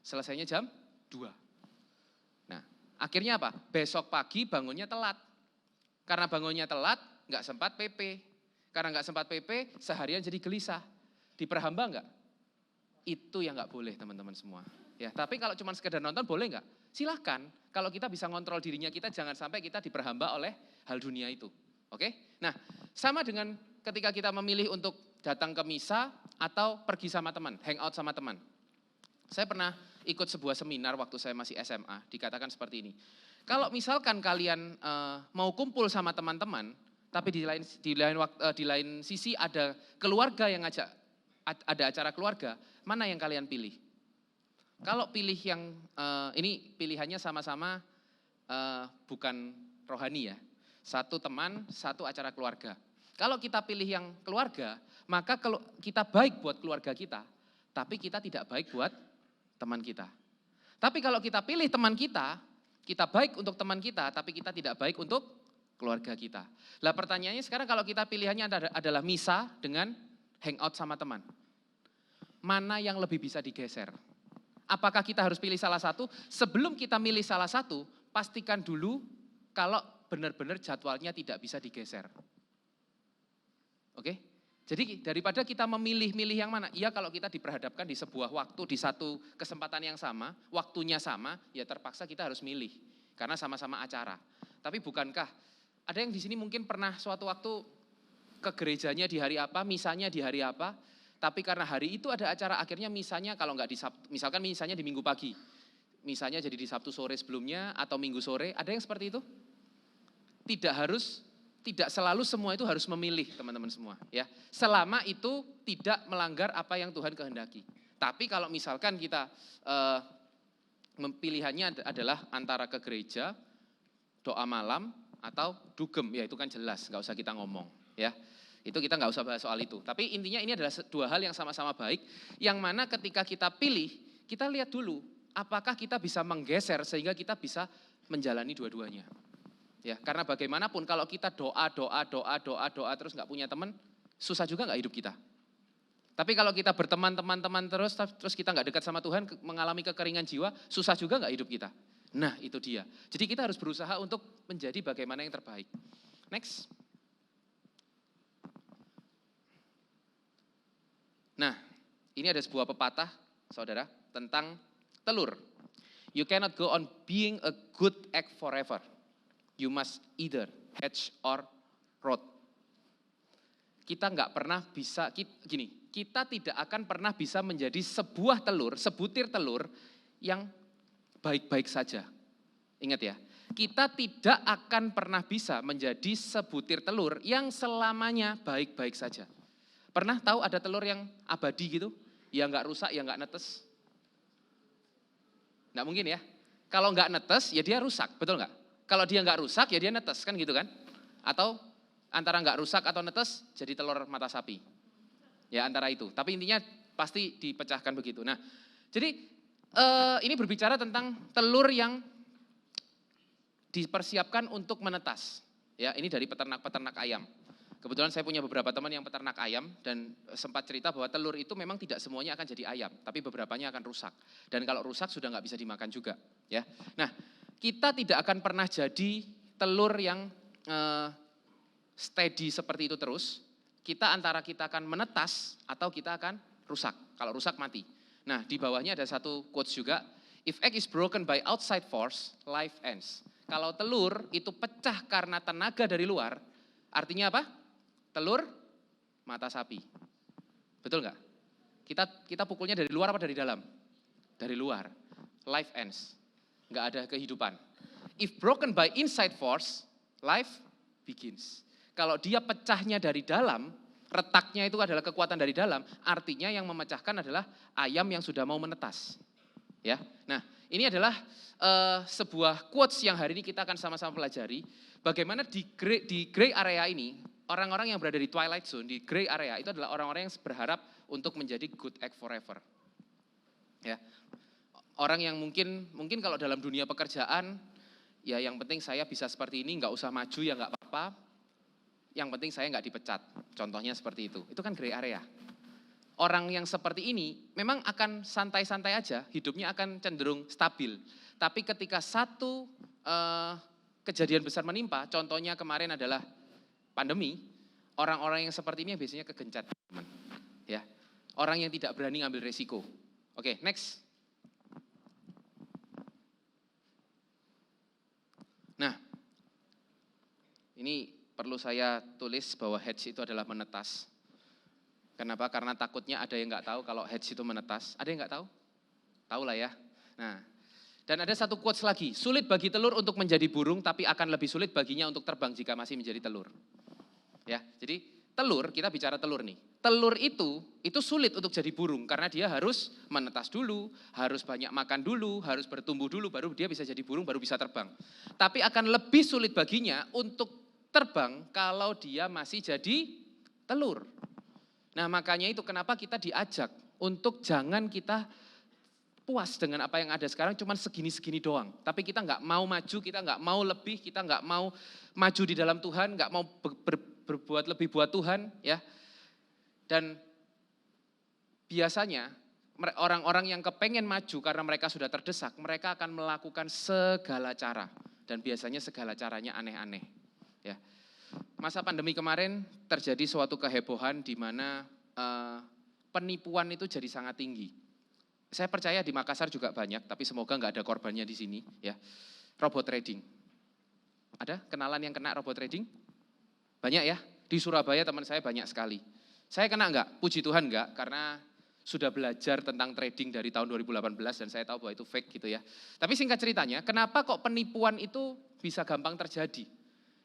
Speaker 6: Selesainya jam 2. Nah, akhirnya apa? Besok pagi bangunnya telat. Karena bangunnya telat, gak sempat PP. Karena gak sempat PP, seharian jadi gelisah. Diperhamba gak? Itu yang gak boleh teman-teman semua. Ya, tapi kalau cuma sekedar nonton boleh gak? Silahkan, kalau kita bisa ngontrol dirinya kita, jangan sampai kita diperhamba oleh hal dunia itu. Oke? Nah, sama dengan ketika kita memilih untuk datang ke misa atau pergi sama teman, hangout sama teman. Saya pernah ikut sebuah seminar waktu saya masih SMA, dikatakan seperti ini. Kalau misalkan kalian mau kumpul sama teman-teman, tapi di lain sisi ada keluarga yang ngajak, ada acara keluarga, mana yang kalian pilih? Kalau pilih yang ini pilihannya sama-sama bukan rohani ya. Satu teman, satu acara keluarga. Kalau kita pilih yang keluarga, maka kalau kita baik buat keluarga kita, tapi kita tidak baik buat teman kita. Tapi kalau kita pilih teman kita baik untuk teman kita, tapi kita tidak baik untuk keluarga kita. Lah pertanyaannya sekarang kalau kita pilihannya adalah misa dengan hangout sama teman. Mana yang lebih bisa digeser? Apakah kita harus pilih salah satu? Sebelum kita milih salah satu, pastikan dulu kalau benar-benar jadwalnya tidak bisa digeser. Oke? Jadi daripada kita memilih-milih yang mana, iya kalau kita diperhadapkan di sebuah waktu, di satu kesempatan yang sama, waktunya sama, ya terpaksa kita harus milih. Karena sama-sama acara. Tapi bukankah, ada yang di sini mungkin pernah suatu waktu ke gerejanya di hari apa, misanya di hari apa, tapi karena hari itu ada acara, akhirnya misanya kalau nggak di Sabtu, misalkan misanya di Minggu pagi, misanya jadi di Sabtu sore sebelumnya atau Minggu sore, ada yang seperti itu? Tidak selalu semua itu harus memilih teman-teman semua. Ya, selama itu tidak melanggar apa yang Tuhan kehendaki. Tapi kalau misalkan kita pilihannya adalah antara ke gereja, doa malam, atau dugem, ya itu kan jelas, nggak usah kita ngomong. Ya. Itu kita nggak usah bahas soal itu. Tapi intinya ini adalah 2 hal yang sama-sama baik, yang mana ketika kita pilih, kita lihat dulu apakah kita bisa menggeser sehingga kita bisa menjalani dua-duanya. Ya, karena bagaimanapun kalau kita doa terus nggak punya teman, susah juga nggak hidup kita. Tapi kalau kita berteman teman-teman terus kita nggak dekat sama Tuhan, mengalami kekeringan jiwa, susah juga nggak hidup kita. Nah itu dia. Jadi kita harus berusaha untuk menjadi bagaimana yang terbaik. Next. Nah, ini ada sebuah pepatah, saudara, tentang telur. You cannot go on being a good egg forever. You must either hatch or rot. Kita nggak pernah bisa, kita tidak akan pernah bisa menjadi sebuah telur, sebutir telur yang baik-baik saja. Ingat ya, kita tidak akan pernah bisa menjadi sebutir telur yang selamanya baik-baik saja. Pernah tahu ada telur yang abadi gitu? Ya nggak rusak, ya nggak netes. Nggak mungkin ya. Kalau nggak netes, ya dia rusak, betul nggak? Kalau dia nggak rusak, ya dia netes, kan gitu kan? Atau antara nggak rusak atau netes, jadi telur mata sapi. Ya antara itu. Tapi intinya pasti dipecahkan begitu. Nah, jadi ini berbicara tentang telur yang dipersiapkan untuk menetas. Ya, ini dari peternak-peternak ayam. Kebetulan saya punya beberapa teman yang peternak ayam dan sempat cerita bahwa telur itu memang tidak semuanya akan jadi ayam, tapi beberapanya akan rusak. Dan kalau rusak sudah nggak bisa dimakan juga. Ya, nah kita tidak akan pernah jadi telur yang steady seperti itu terus. Kita antara kita akan menetas atau kita akan rusak. Kalau rusak mati. Nah di bawahnya ada satu quotes juga. If egg is broken by outside force, life ends. Kalau telur itu pecah karena tenaga dari luar, artinya apa? Telur mata sapi. Betul nggak? Kita pukulnya dari luar apa dari dalam? Dari luar. Life ends. Nggak ada kehidupan. If broken by inside force, life begins. Kalau dia pecahnya dari dalam, retaknya itu adalah kekuatan dari dalam, artinya yang memecahkan adalah ayam yang sudah mau menetas. Ya. Nah, ini adalah sebuah quotes yang hari ini kita akan sama-sama pelajari. Bagaimana di gray area ini, orang-orang yang berada di twilight zone, di gray area itu adalah orang-orang yang berharap untuk menjadi good egg forever. Ya, orang yang mungkin kalau dalam dunia pekerjaan, ya yang penting saya bisa seperti ini, nggak usah maju ya nggak apa-apa. Yang penting saya nggak dipecat. Contohnya seperti itu. Itu kan gray area. Orang yang seperti ini memang akan santai-santai aja, hidupnya akan cenderung stabil. Tapi ketika satu kejadian besar menimpa, contohnya kemarin adalah pandemi, orang-orang yang seperti ini biasanya kegencet, teman. Ya, orang yang tidak berani ngambil resiko. Oke, next. Nah, ini perlu saya tulis bahwa hedge itu adalah menetas. Kenapa? Karena takutnya ada yang nggak tahu kalau hedge itu menetas. Ada yang nggak tahu? Tahu lah ya. Nah, dan ada satu quotes lagi. Sulit bagi telur untuk menjadi burung, tapi akan lebih sulit baginya untuk terbang jika masih menjadi telur. Ya, jadi telur, kita bicara telur nih. Telur itu sulit untuk jadi burung karena dia harus menetas dulu, harus banyak makan dulu, harus bertumbuh dulu, baru dia bisa jadi burung, baru bisa terbang. Tapi akan lebih sulit baginya untuk terbang kalau dia masih jadi telur. Nah, makanya itu kenapa kita diajak untuk jangan kita puas dengan apa yang ada sekarang cuman segini-segini doang. Tapi kita nggak mau maju, kita nggak mau lebih, kita nggak mau maju di dalam Tuhan, nggak mau berbuat lebih buat Tuhan, ya. Dan biasanya orang-orang yang kepengen maju karena mereka sudah terdesak, mereka akan melakukan segala cara. Dan biasanya segala caranya aneh-aneh, ya. Masa pandemi kemarin terjadi suatu kehebohan di mana penipuan itu jadi sangat tinggi. Saya percaya di Makassar juga banyak, tapi semoga nggak ada korbannya di sini. Ya, robot trading. Ada kenalan yang kena robot trading? Banyak ya, di Surabaya teman saya banyak sekali. Saya kena nggak? Puji Tuhan nggak, karena sudah belajar tentang trading dari tahun 2018 dan saya tahu bahwa itu fake gitu ya. Tapi singkat ceritanya, kenapa kok penipuan itu bisa gampang terjadi?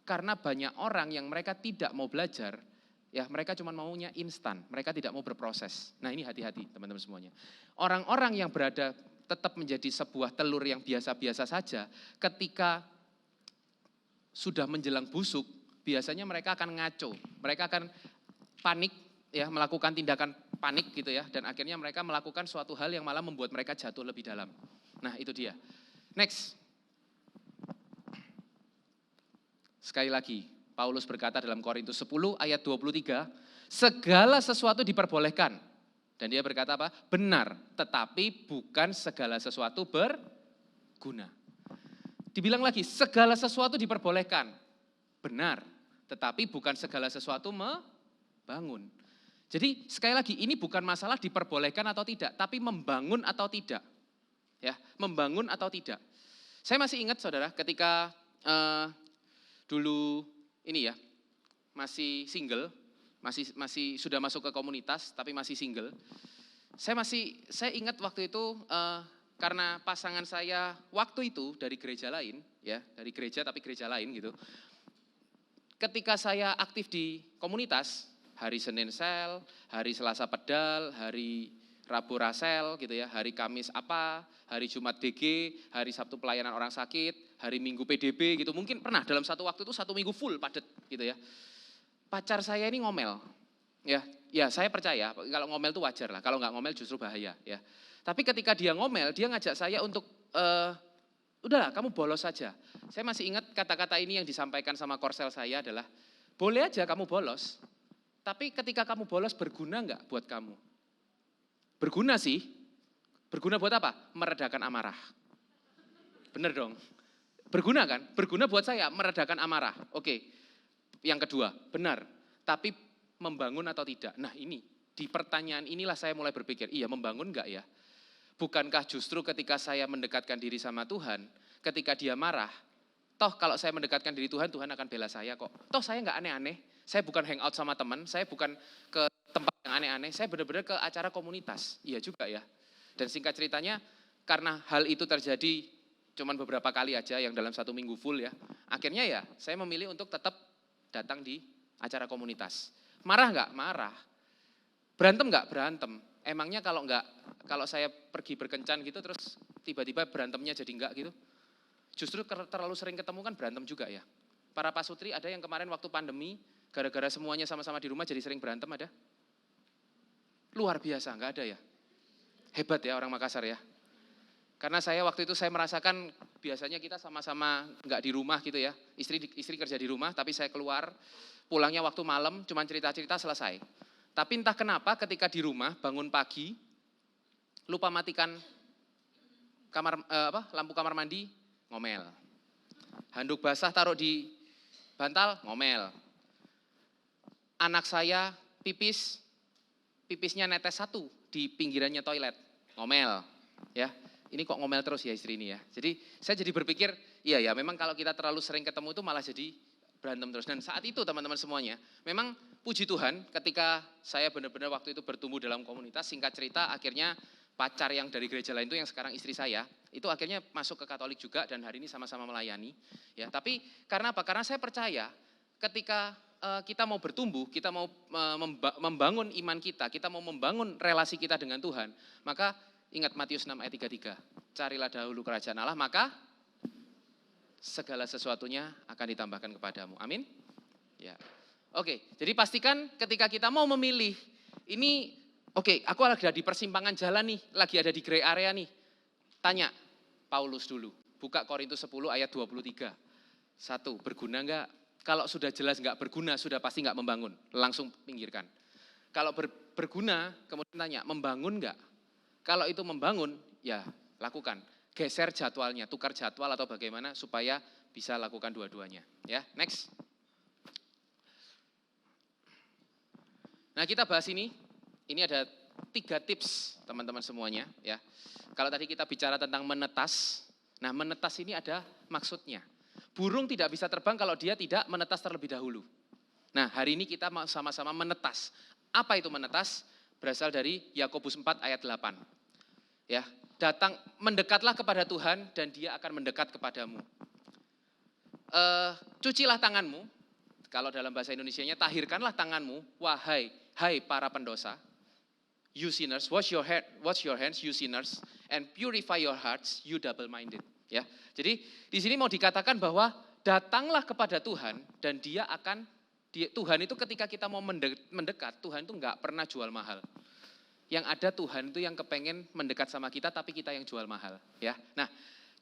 Speaker 6: Karena banyak orang yang mereka tidak mau belajar, ya mereka cuma maunya instan, mereka tidak mau berproses. Nah ini hati-hati teman-teman semuanya. Orang-orang yang berada tetap menjadi sebuah telur yang biasa-biasa saja, ketika sudah menjelang busuk, biasanya mereka akan ngaco, mereka akan panik, ya melakukan tindakan panik gitu ya, dan akhirnya mereka melakukan suatu hal yang malah membuat mereka jatuh lebih dalam. Nah itu dia. Next. Sekali lagi, Paulus berkata dalam Korintus 10 ayat 23, segala sesuatu diperbolehkan. Dan dia berkata apa? Benar, tetapi bukan segala sesuatu berguna. Dibilang lagi, segala sesuatu diperbolehkan. Benar, tetapi bukan segala sesuatu membangun. Jadi sekali lagi, ini bukan masalah diperbolehkan atau tidak, tapi membangun atau tidak. Ya, membangun atau tidak. Saya masih ingat saudara, ketika dulu ini ya, masih single, masih sudah masuk ke komunitas tapi masih single. Saya ingat waktu itu karena pasangan saya waktu itu dari gereja lain, ya, dari gereja tapi gereja lain gitu. Ketika saya aktif di komunitas, hari Senin sel, hari Selasa pedal, hari Rabu rasel gitu ya, hari Kamis apa, hari Jumat DG, hari Sabtu pelayanan orang sakit, hari Minggu PDB gitu. Mungkin pernah dalam satu waktu itu 1 minggu full padet gitu ya. Pacar saya ini ngomel. Ya saya percaya kalau ngomel itu wajar lah, kalau nggak ngomel justru bahaya ya. Tapi ketika dia ngomel, dia ngajak saya untuk udahlah kamu bolos saja. Saya masih ingat kata-kata ini yang disampaikan sama korsel saya adalah, boleh aja kamu bolos, tapi ketika kamu bolos berguna nggak buat kamu? Berguna sih. Berguna buat apa? Meredakan amarah. Bener dong. Berguna kan? Berguna buat saya, meredakan amarah. Oke. Yang kedua, benar. Tapi membangun atau tidak? Nah ini, di pertanyaan inilah saya mulai berpikir, iya membangun enggak ya? Bukankah justru ketika saya mendekatkan diri sama Tuhan, ketika dia marah, toh kalau saya mendekatkan diri Tuhan, Tuhan akan bela saya kok. Toh saya enggak aneh-aneh, saya bukan hangout sama teman, saya bukan ke tempat yang aneh-aneh, saya benar-benar ke acara komunitas. Iya juga ya. Dan singkat ceritanya, karena hal itu terjadi cuman beberapa kali aja yang dalam 1 minggu full ya. Akhirnya ya saya memilih untuk tetap datang di acara komunitas. Marah nggak? Marah. Berantem nggak? Berantem. Emangnya kalau nggak kalau saya pergi berkencan gitu terus tiba-tiba berantemnya jadi enggak gitu? Justru terlalu sering ketemu kan berantem juga ya. Para pasutri ada yang kemarin waktu pandemi, gara-gara semuanya sama-sama di rumah jadi sering berantem ada? Luar biasa, enggak ada ya? Hebat ya orang Makassar ya. Karena saya waktu itu saya merasakan biasanya kita sama-sama enggak di rumah gitu ya. Istri kerja di rumah tapi saya keluar, pulangnya waktu malam cuman cerita-cerita selesai. Tapi entah kenapa ketika di rumah bangun pagi lupa matikan lampu kamar mandi, ngomel. Handuk basah taruh di bantal, ngomel. Anak saya pipisnya netes satu di pinggirannya toilet, ngomel. Ya, ini kok ngomel terus ya istri ini ya. Jadi saya jadi berpikir, iya ya memang kalau kita terlalu sering ketemu itu malah jadi berantem terus. Dan saat itu teman-teman semuanya, memang puji Tuhan ketika saya benar-benar waktu itu bertumbuh dalam komunitas, singkat cerita akhirnya pacar yang dari gereja lain itu yang sekarang istri saya, itu akhirnya masuk ke Katolik juga dan hari ini sama-sama melayani. Ya, tapi karena apa? Karena saya percaya ketika kita mau bertumbuh, kita mau membangun iman kita mau membangun relasi kita dengan Tuhan, maka ingat Matius 6 ayat 33, carilah dahulu kerajaan Allah, maka segala sesuatunya akan ditambahkan kepadamu. Amin? Ya. Oke, jadi pastikan ketika kita mau memilih, ini oke, aku lagi ada di persimpangan jalan nih, lagi ada di grey area nih. Tanya Paulus dulu, buka Korintus 10 ayat 23. 1, berguna enggak? Kalau sudah jelas enggak berguna, sudah pasti enggak membangun, langsung pinggirkan. Kalau berguna, kemudian tanya, membangun enggak? Kalau itu membangun, ya lakukan. Geser jadwalnya, tukar jadwal atau bagaimana supaya bisa lakukan dua-duanya. Ya, next. Nah, kita bahas ini ada 3 tips teman-teman semuanya ya. Kalau tadi kita bicara tentang menetas, nah menetas ini ada maksudnya. Burung tidak bisa terbang kalau dia tidak menetas terlebih dahulu. Nah hari ini kita sama-sama menetas. Apa itu menetas? Berasal dari Yakobus 4 ayat 8. Ya, mendekatlah kepada Tuhan dan Dia akan mendekat kepadamu. Cucilah tanganmu, kalau dalam bahasa Indonesianya tahirkanlah tanganmu, hai para pendosa. You sinners, wash your hands, you sinners, and purify your hearts, you double-minded. Ya, jadi di sini mau dikatakan bahwa datanglah kepada Tuhan dan Tuhan itu ketika kita mau mendekat, Tuhan itu nggak pernah jual mahal. Yang ada Tuhan itu yang kepengen mendekat sama kita, tapi kita yang jual mahal. Ya, nah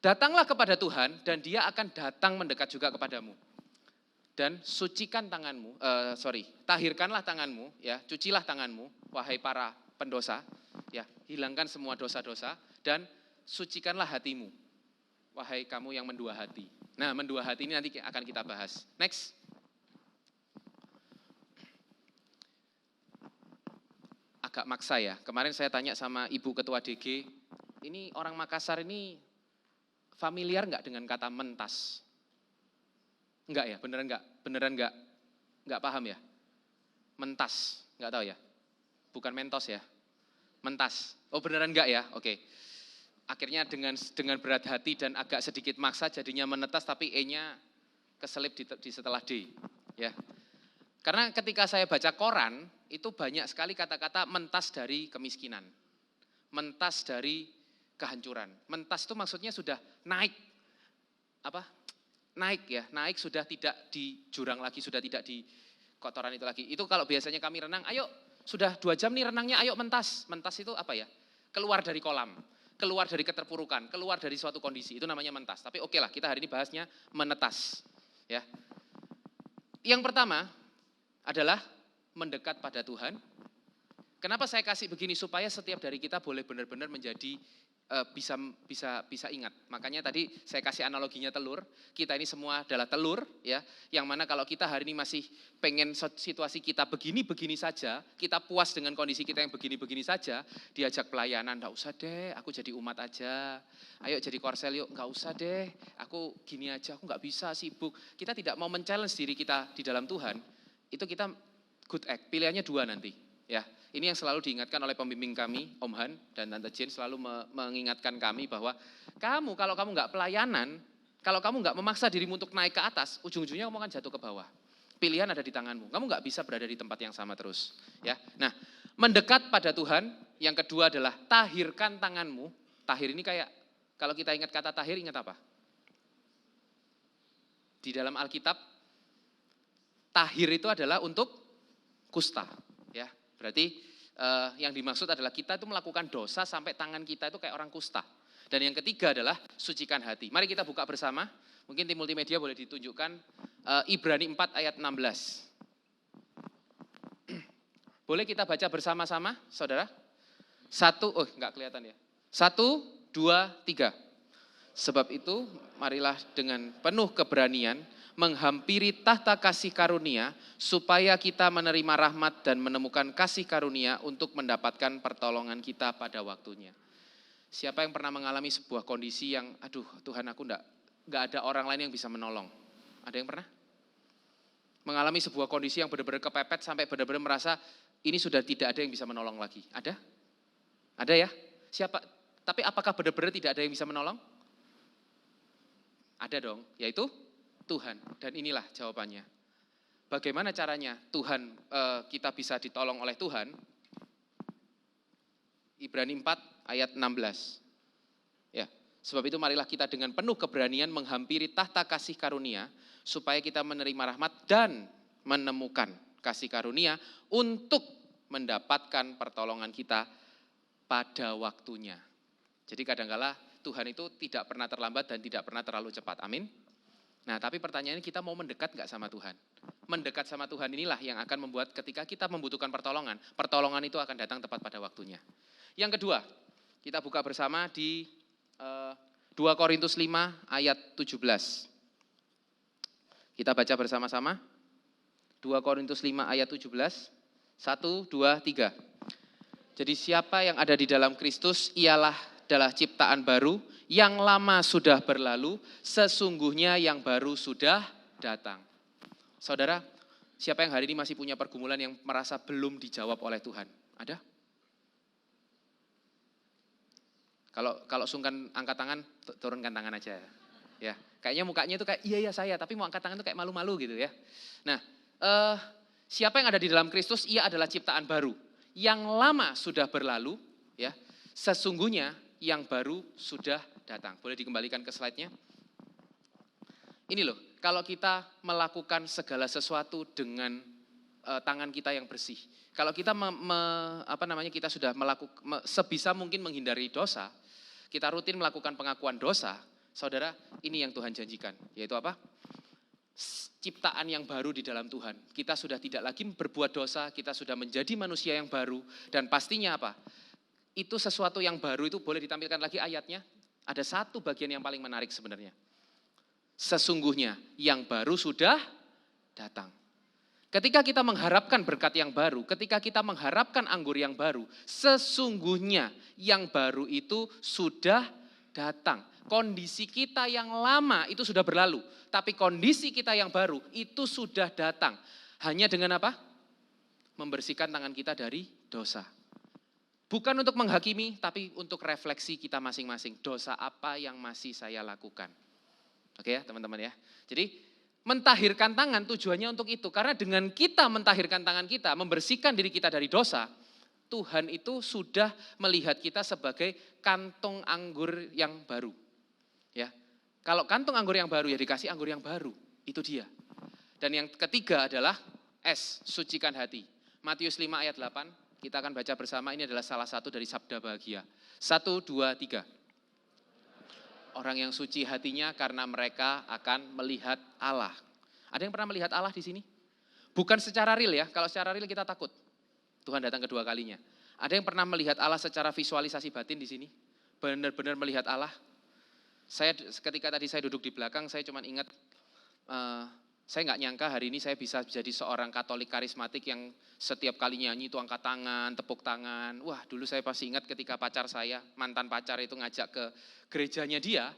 Speaker 6: datanglah kepada Tuhan dan Dia akan datang mendekat juga kepadamu. Dan tahirkanlah tanganmu, ya, cucilah tanganmu, wahai para pendosa, ya, hilangkan semua dosa-dosa dan sucikanlah hatimu, wahai kamu yang mendua hati. Nah, mendua hati ini nanti akan kita bahas. Next. Agak maksa ya. Kemarin saya tanya sama Ibu Ketua DG, ini orang Makassar ini familiar nggak dengan kata mentas? Enggak ya, beneran enggak paham ya? Mentas, enggak tahu ya? Bukan mentos ya? Mentas. Oh beneran enggak ya? Oke. Akhirnya dengan berat hati dan agak sedikit maksa jadinya menetas tapi E-nya keselip di setelah D. Ya. Karena ketika saya baca koran, itu banyak sekali kata-kata mentas dari kemiskinan. Mentas dari kehancuran. Mentas itu maksudnya sudah naik. Naik sudah tidak di jurang lagi, sudah tidak di kotoran itu lagi. Itu kalau biasanya kami renang, ayo sudah 2 jam nih renangnya, ayo mentas. Mentas itu apa ya? Keluar dari kolam, keluar dari keterpurukan, keluar dari suatu kondisi, itu namanya mentas. Tapi oke lah, kita hari ini bahasnya menetas. Ya. Yang pertama adalah mendekat pada Tuhan. Kenapa saya kasih begini? Supaya setiap dari kita boleh benar-benar menjadi bisa ingat. Makanya tadi saya kasih analoginya telur. Kita ini semua adalah telur, ya. Yang mana kalau kita hari ini masih pengen situasi kita begini-begini saja, kita puas dengan kondisi kita yang begini-begini saja, diajak pelayanan, enggak usah deh, aku jadi umat aja. Ayo jadi korsel yuk, enggak usah deh, aku gini aja, aku enggak bisa, sibuk. Kita tidak mau men-challenge diri kita di dalam Tuhan, itu kita good act. Pilihannya 2 nanti, ya. Ini yang selalu diingatkan oleh pembimbing kami, Om Han dan Tante Jane selalu mengingatkan kami bahwa kalau kamu nggak pelayanan, kalau kamu nggak memaksa dirimu untuk naik ke atas, ujung-ujungnya kamu akan jatuh ke bawah. Pilihan ada di tanganmu. Kamu nggak bisa berada di tempat yang sama terus. Ya. Nah, mendekat pada Tuhan Yang kedua adalah tahirkan tanganmu. Tahir ini kayak, kalau kita ingat kata tahir, ingat apa? Di dalam Alkitab, tahir itu adalah untuk kusta. Ya, berarti yang dimaksud adalah kita itu melakukan dosa sampai tangan kita itu kayak orang kusta. Dan yang ketiga adalah sucikan hati. Mari kita buka bersama. Mungkin tim multimedia boleh ditunjukkan Ibrani 4 ayat 16. Boleh kita baca bersama-sama, saudara? Enggak kelihatan ya. 1, 2, 3. Sebab itu, marilah dengan penuh keberanian menghampiri tahta kasih karunia, supaya kita menerima rahmat dan menemukan kasih karunia untuk mendapatkan pertolongan kita pada waktunya. Siapa yang pernah mengalami sebuah kondisi yang, aduh Tuhan aku enggak ada orang lain yang bisa menolong? Ada yang pernah? Mengalami sebuah kondisi yang benar-benar kepepet sampai benar-benar merasa ini sudah tidak ada yang bisa menolong lagi. Ada? Ada ya? Siapa? Tapi apakah benar-benar tidak ada yang bisa menolong? Ada dong, yaitu Tuhan. Dan inilah jawabannya. Bagaimana caranya Tuhan kita bisa ditolong oleh Tuhan? Ibrani 4 ayat 16. Ya, sebab itu marilah kita dengan penuh keberanian menghampiri tahta kasih karunia, supaya kita menerima rahmat dan menemukan kasih karunia untuk mendapatkan pertolongan kita pada waktunya. Jadi kadangkala Tuhan itu tidak pernah terlambat dan tidak pernah terlalu cepat. Amin. Nah, tapi pertanyaannya, kita mau mendekat enggak sama Tuhan? Mendekat sama Tuhan inilah yang akan membuat ketika kita membutuhkan pertolongan, pertolongan itu akan datang tepat pada waktunya. Yang kedua, kita buka bersama di 2 Korintus 5 ayat 17. Kita baca bersama-sama. 2 Korintus 5 ayat 17. 1, 2, 3. Jadi siapa yang ada di dalam Kristus adalah ciptaan baru, yang lama sudah berlalu, sesungguhnya yang baru sudah datang. Saudara, siapa yang hari ini masih punya pergumulan yang merasa belum dijawab oleh Tuhan? Ada? Kalau sungkan angkat tangan, turunkan tangan aja. Ya, kayaknya mukanya itu kayak iya saya, tapi mau angkat tangan itu kayak malu-malu gitu ya. Nah, siapa yang ada di dalam Kristus, ia adalah ciptaan baru. Yang lama sudah berlalu, ya. Sesungguhnya yang baru sudah datang. Boleh dikembalikan ke slide-nya? Ini loh, kalau kita melakukan segala sesuatu dengan tangan kita yang bersih. Kalau kita kita sudah melakukan sebisa mungkin menghindari dosa, kita rutin melakukan pengakuan dosa, saudara, ini yang Tuhan janjikan, yaitu apa? Ciptaan yang baru di dalam Tuhan. Kita sudah tidak lagi berbuat dosa, kita sudah menjadi manusia yang baru, dan pastinya apa? Itu sesuatu yang baru itu boleh ditampilkan lagi ayatnya. Ada satu bagian yang paling menarik sebenarnya. Sesungguhnya yang baru sudah datang. Ketika kita mengharapkan berkat yang baru, ketika kita mengharapkan anggur yang baru, sesungguhnya yang baru itu sudah datang. Kondisi kita yang lama itu sudah berlalu, tapi kondisi kita yang baru itu sudah datang. Hanya dengan apa? Membersihkan tangan kita dari dosa. Bukan untuk menghakimi, tapi untuk refleksi kita masing-masing. Dosa apa yang masih saya lakukan? Oke ya teman-teman ya. Jadi mentahirkan tangan tujuannya untuk itu. Karena dengan kita mentahirkan tangan kita, membersihkan diri kita dari dosa, Tuhan itu sudah melihat kita sebagai kantong anggur yang baru. Ya, kalau kantong anggur yang baru ya dikasih anggur yang baru, itu dia. Dan yang ketiga adalah sucikan hati. Matius 5 ayat 8, kita akan baca bersama, ini adalah salah satu dari sabda bahagia. 1, 2, 3. Orang yang suci hatinya karena mereka akan melihat Allah. Ada yang pernah melihat Allah di sini? Bukan secara real ya, kalau secara real kita takut. Tuhan datang kedua kalinya. Ada yang pernah melihat Allah secara visualisasi batin di sini? Benar-benar melihat Allah? Ketika tadi saya duduk di belakang, saya cuma ingat, saya nggak nyangka hari ini saya bisa jadi seorang Katolik karismatik yang setiap kali nyanyi itu angkat tangan, tepuk tangan. Wah, dulu saya pasti ingat ketika pacar saya, mantan pacar itu ngajak ke gerejanya dia,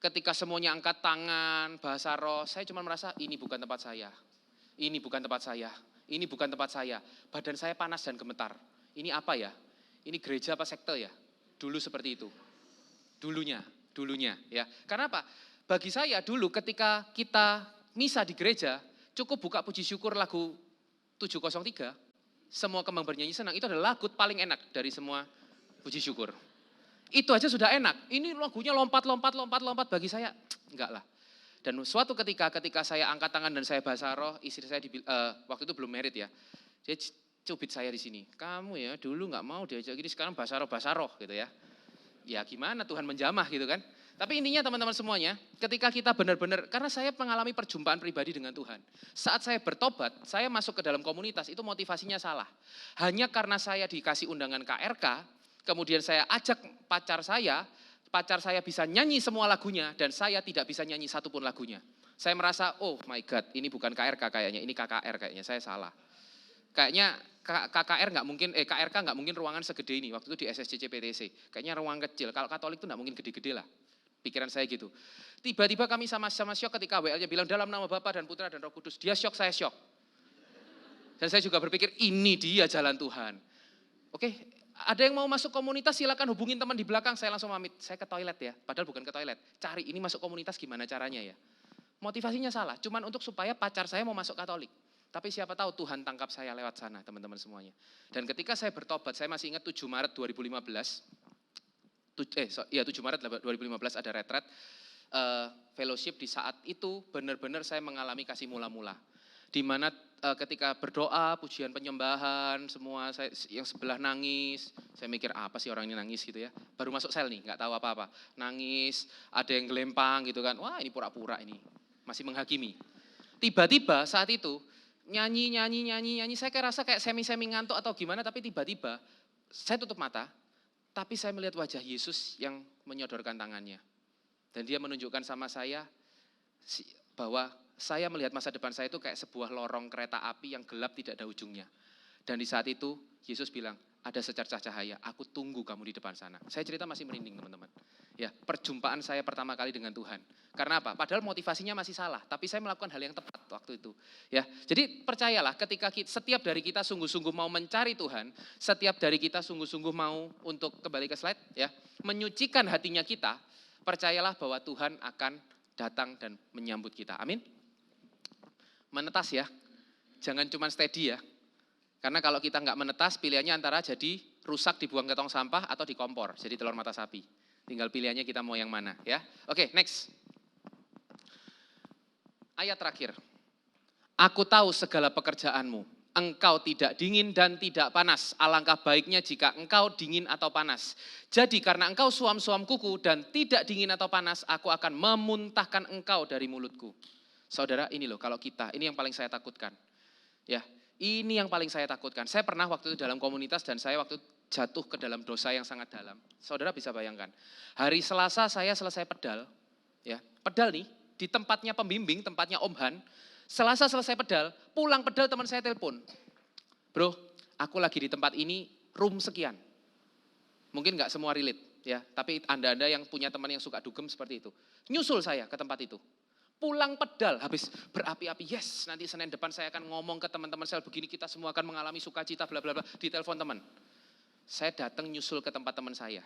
Speaker 6: ketika semuanya angkat tangan, bahasa roh, saya cuma merasa ini bukan tempat saya. Ini bukan tempat saya. Ini bukan tempat saya. Badan saya panas dan gemetar. Ini apa ya? Ini gereja apa sekte ya? Dulu seperti itu. Dulunya ya. Karena apa? Bagi saya dulu ketika kita misa di gereja, cukup buka puji syukur lagu 703, semua kembang bernyanyi senang, itu adalah lagu paling enak dari semua puji syukur. Itu aja sudah enak. Ini lagunya lompat bagi saya, enggak lah. Dan suatu ketika saya angkat tangan dan saya bahasa roh, istri saya waktu itu belum married ya. Dia cubit saya di sini. Kamu ya dulu enggak mau diajak gini, sekarang bahasa roh gitu ya. Ya gimana Tuhan menjamah gitu kan. Tapi intinya teman-teman semuanya, ketika kita benar-benar, karena saya mengalami perjumpaan pribadi dengan Tuhan. Saat saya bertobat, saya masuk ke dalam komunitas, itu motivasinya salah. Hanya karena saya dikasih undangan KRK, kemudian saya ajak pacar saya bisa nyanyi semua lagunya, dan saya tidak bisa nyanyi satupun lagunya. Saya merasa, oh my God, ini bukan KRK kayaknya, ini KKR kayaknya, saya salah. Kayaknya KRK nggak mungkin ruangan segede ini, waktu itu di SSCC PTC. Kayaknya ruang kecil, kalau Katolik itu nggak mungkin gede-gede lah. Pikiran saya gitu. Tiba-tiba kami sama-sama syok ketika WL-nya bilang dalam nama Bapa dan Putra dan Roh Kudus. Dia syok, saya syok. Dan saya juga berpikir ini dia jalan Tuhan. Oke, ada yang mau masuk komunitas silakan hubungin teman di belakang, saya langsung pamit. Saya ke toilet ya, padahal bukan ke toilet. Cari ini masuk komunitas gimana caranya ya. Motivasinya salah, cuman untuk supaya pacar saya mau masuk Katolik. Tapi siapa tahu Tuhan tangkap saya lewat sana teman-teman semuanya. Dan ketika saya bertobat, saya masih ingat 7 Maret 2015. 7 Maret 2015 ada retret fellowship. Di saat itu benar-benar saya mengalami kasih mula-mula. Di mana ketika berdoa, pujian penyembahan, semua yang sebelah nangis, saya mikir apa sih orang ini nangis gitu ya. Baru masuk sel nih, nggak tahu apa-apa. Nangis, ada yang gelempang gitu kan, wah ini pura-pura ini, masih menghakimi. Tiba-tiba saat itu, nyanyi, saya rasa kayak semi-semi ngantuk atau gimana, tapi tiba-tiba saya tutup mata, tapi saya melihat wajah Yesus yang menyodorkan tangannya. Dan dia menunjukkan sama saya bahwa saya melihat masa depan saya itu kayak sebuah lorong kereta api yang gelap tidak ada ujungnya. Dan di saat itu Yesus bilang, ada secercah cahaya, aku tunggu kamu di depan sana. Saya cerita masih merinding teman-teman. Ya, perjumpaan saya pertama kali dengan Tuhan. Karena apa? Padahal motivasinya masih salah, tapi saya melakukan hal yang tepat waktu itu. Ya, jadi percayalah ketika setiap dari kita sungguh-sungguh mau mencari Tuhan, setiap dari kita sungguh-sungguh mau untuk kembali ke slide ya, menyucikan hatinya kita, percayalah bahwa Tuhan akan datang dan menyambut kita. Amin. Menetas ya, jangan cuma steady ya. Karena kalau kita nggak menetas, pilihannya antara jadi rusak dibuang ke tong sampah atau di kompor, jadi telur mata sapi. Tinggal pilihannya kita mau yang mana ya. Oke, next. Ayat terakhir. Aku tahu segala pekerjaanmu. Engkau tidak dingin dan tidak panas. Alangkah baiknya jika engkau dingin atau panas. Jadi karena engkau suam-suam kuku dan tidak dingin atau panas, aku akan memuntahkan engkau dari mulutku. Saudara, ini loh kalau kita, ini yang paling saya takutkan. Ya, ini yang paling saya takutkan. Saya pernah waktu itu dalam komunitas dan saya waktu jatuh ke dalam dosa yang sangat dalam. Saudara bisa bayangkan. Hari Selasa saya selesai pedal. Ya, pedal nih di tempatnya pembimbing, tempatnya Om Han. Selasa selesai pedal, pulang pedal teman saya telepon. Bro, aku lagi di tempat ini room sekian. Mungkin nggak semua relate ya, tapi Anda yang punya teman yang suka dugem seperti itu. Nyusul saya ke tempat itu. Pulang pedal, habis berapi-api, yes nanti Senin depan saya akan ngomong ke teman-teman sel begini, kita semua akan mengalami sukacita bla bla bla, di telepon teman. Saya datang nyusul ke tempat teman saya.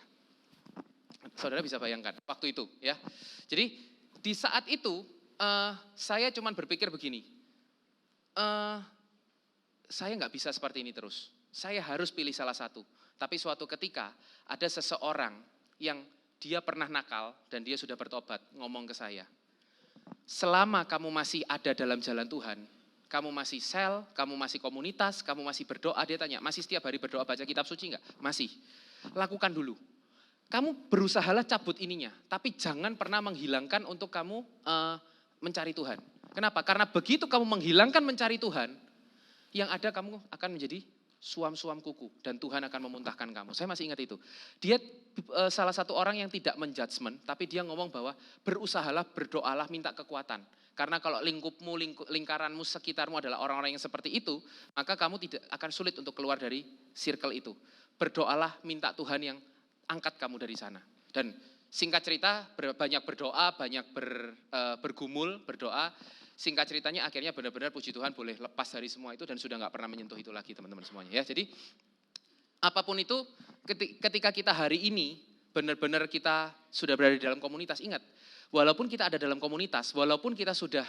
Speaker 6: Saudara bisa bayangkan waktu itu ya. Jadi di saat itu saya cuma berpikir begini, saya nggak bisa seperti ini terus. Saya harus pilih salah satu. Tapi suatu ketika ada seseorang yang dia pernah nakal dan dia sudah bertobat ngomong ke saya. Selama kamu masih ada dalam jalan Tuhan, kamu masih sel, kamu masih komunitas, kamu masih berdoa, dia tanya, masih setiap hari berdoa baca kitab suci enggak? Masih. Lakukan dulu. Kamu berusahalah cabut ininya, tapi jangan pernah menghilangkan untuk kamu mencari Tuhan. Kenapa? Karena begitu kamu menghilangkan mencari Tuhan, yang ada kamu akan menjadi suam-suam kuku dan Tuhan akan memuntahkan kamu. Saya masih ingat itu. Dia salah satu orang yang tidak menjudgment, tapi dia ngomong bahwa berusahalah, berdoalah, minta kekuatan. Karena kalau lingkupmu, lingkaranmu, sekitarmu adalah orang-orang yang seperti itu, maka kamu tidak akan sulit untuk keluar dari circle itu. Berdoalah, minta Tuhan yang angkat kamu dari sana. Dan singkat cerita, banyak berdoa, banyak bergumul, berdoa. Singkat ceritanya akhirnya benar-benar puji Tuhan boleh lepas dari semua itu dan sudah nggak pernah menyentuh itu lagi teman-teman semuanya ya. Jadi apapun itu ketika kita hari ini benar-benar kita sudah berada di dalam komunitas. Ingat, walaupun kita ada dalam komunitas, walaupun kita sudah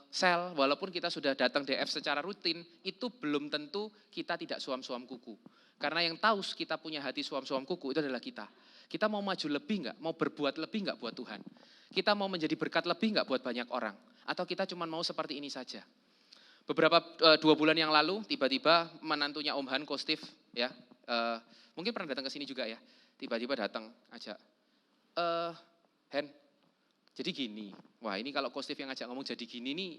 Speaker 6: sel, walaupun kita sudah datang DF secara rutin, itu belum tentu kita tidak suam-suam kuku. Karena yang tahu kita punya hati suam-suam kuku itu adalah kita. Kita mau maju lebih enggak? Mau berbuat lebih enggak buat Tuhan? Kita mau menjadi berkat lebih enggak buat banyak orang? Atau kita cuma mau seperti ini saja? Beberapa 2 bulan yang lalu, tiba-tiba menantunya Om Han, Ko Steve, ya, mungkin pernah datang ke sini juga ya, tiba-tiba datang ajak, Hen, jadi gini, wah ini kalau Ko Steve yang ngajak ngomong jadi gini nih,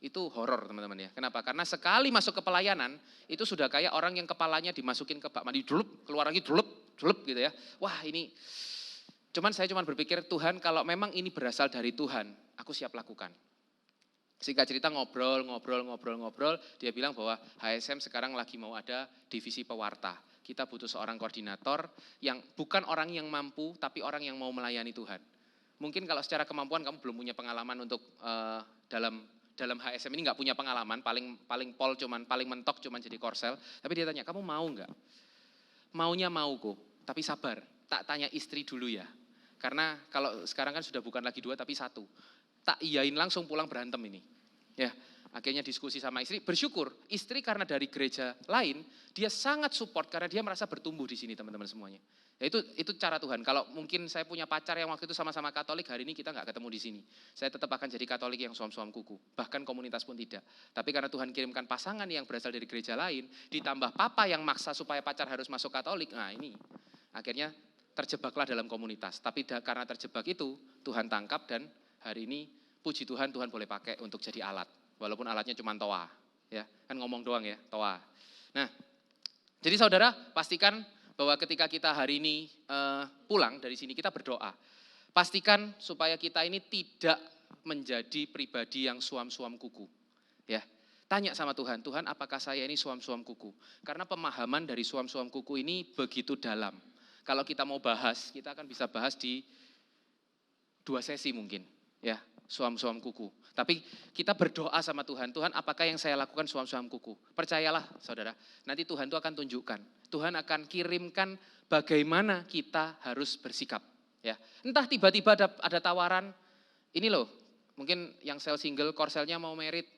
Speaker 6: itu horor teman-teman ya. Kenapa? Karena sekali masuk ke pelayanan, itu sudah kayak orang yang kepalanya dimasukin ke bak mandi, dulup, keluar lagi dulup gitu ya. Wah ini, saya cuma berpikir, Tuhan kalau memang ini berasal dari Tuhan, aku siap lakukan. Singkat cerita ngobrol, dia bilang bahwa HSM sekarang lagi mau ada divisi pewarta. Kita butuh seorang koordinator yang bukan orang yang mampu, tapi orang yang mau melayani Tuhan. Mungkin kalau secara kemampuan kamu belum punya pengalaman untuk dalam HSM ini nggak punya pengalaman, paling mentok cuman jadi korsel. Tapi dia tanya, kamu mau nggak? Maunya mau kok, tapi sabar. Tak tanya istri dulu ya. Karena kalau sekarang kan sudah bukan lagi 2 tapi 1. Tak iyain langsung pulang berantem ini. Ya, akhirnya diskusi sama istri, bersyukur istri karena dari gereja lain, dia sangat support karena dia merasa bertumbuh di sini teman-teman semuanya. Ya itu cara Tuhan. Kalau mungkin saya punya pacar yang waktu itu sama-sama Katolik, hari ini kita nggak ketemu di sini. Saya tetap akan jadi Katolik yang suam-suam kuku. Bahkan komunitas pun tidak. Tapi karena Tuhan kirimkan pasangan yang berasal dari gereja lain, ditambah papa yang maksa supaya pacar harus masuk Katolik, nah ini akhirnya terjebaklah dalam komunitas. Tapi karena terjebak itu, Tuhan tangkap dan hari ini puji Tuhan, Tuhan boleh pakai untuk jadi alat. Walaupun alatnya cuma toa. Ya, kan ngomong doang ya, toa. Nah, jadi saudara pastikan bahwa ketika kita hari ini pulang dari sini, kita berdoa. Pastikan supaya kita ini tidak menjadi pribadi yang suam-suam kuku. Ya, tanya sama Tuhan, Tuhan apakah saya ini suam-suam kuku? Karena pemahaman dari suam-suam kuku ini begitu dalam. Kalau kita mau bahas, kita akan bisa bahas di 2 sesi mungkin. Ya, suam-suam kuku. Tapi kita berdoa sama Tuhan, Tuhan apakah yang saya lakukan suam-suam kuku? Percayalah saudara, nanti Tuhan itu akan tunjukkan. Tuhan akan kirimkan bagaimana kita harus bersikap. Ya, entah tiba-tiba ada tawaran, ini loh, mungkin yang sel single, korselnya mau merit,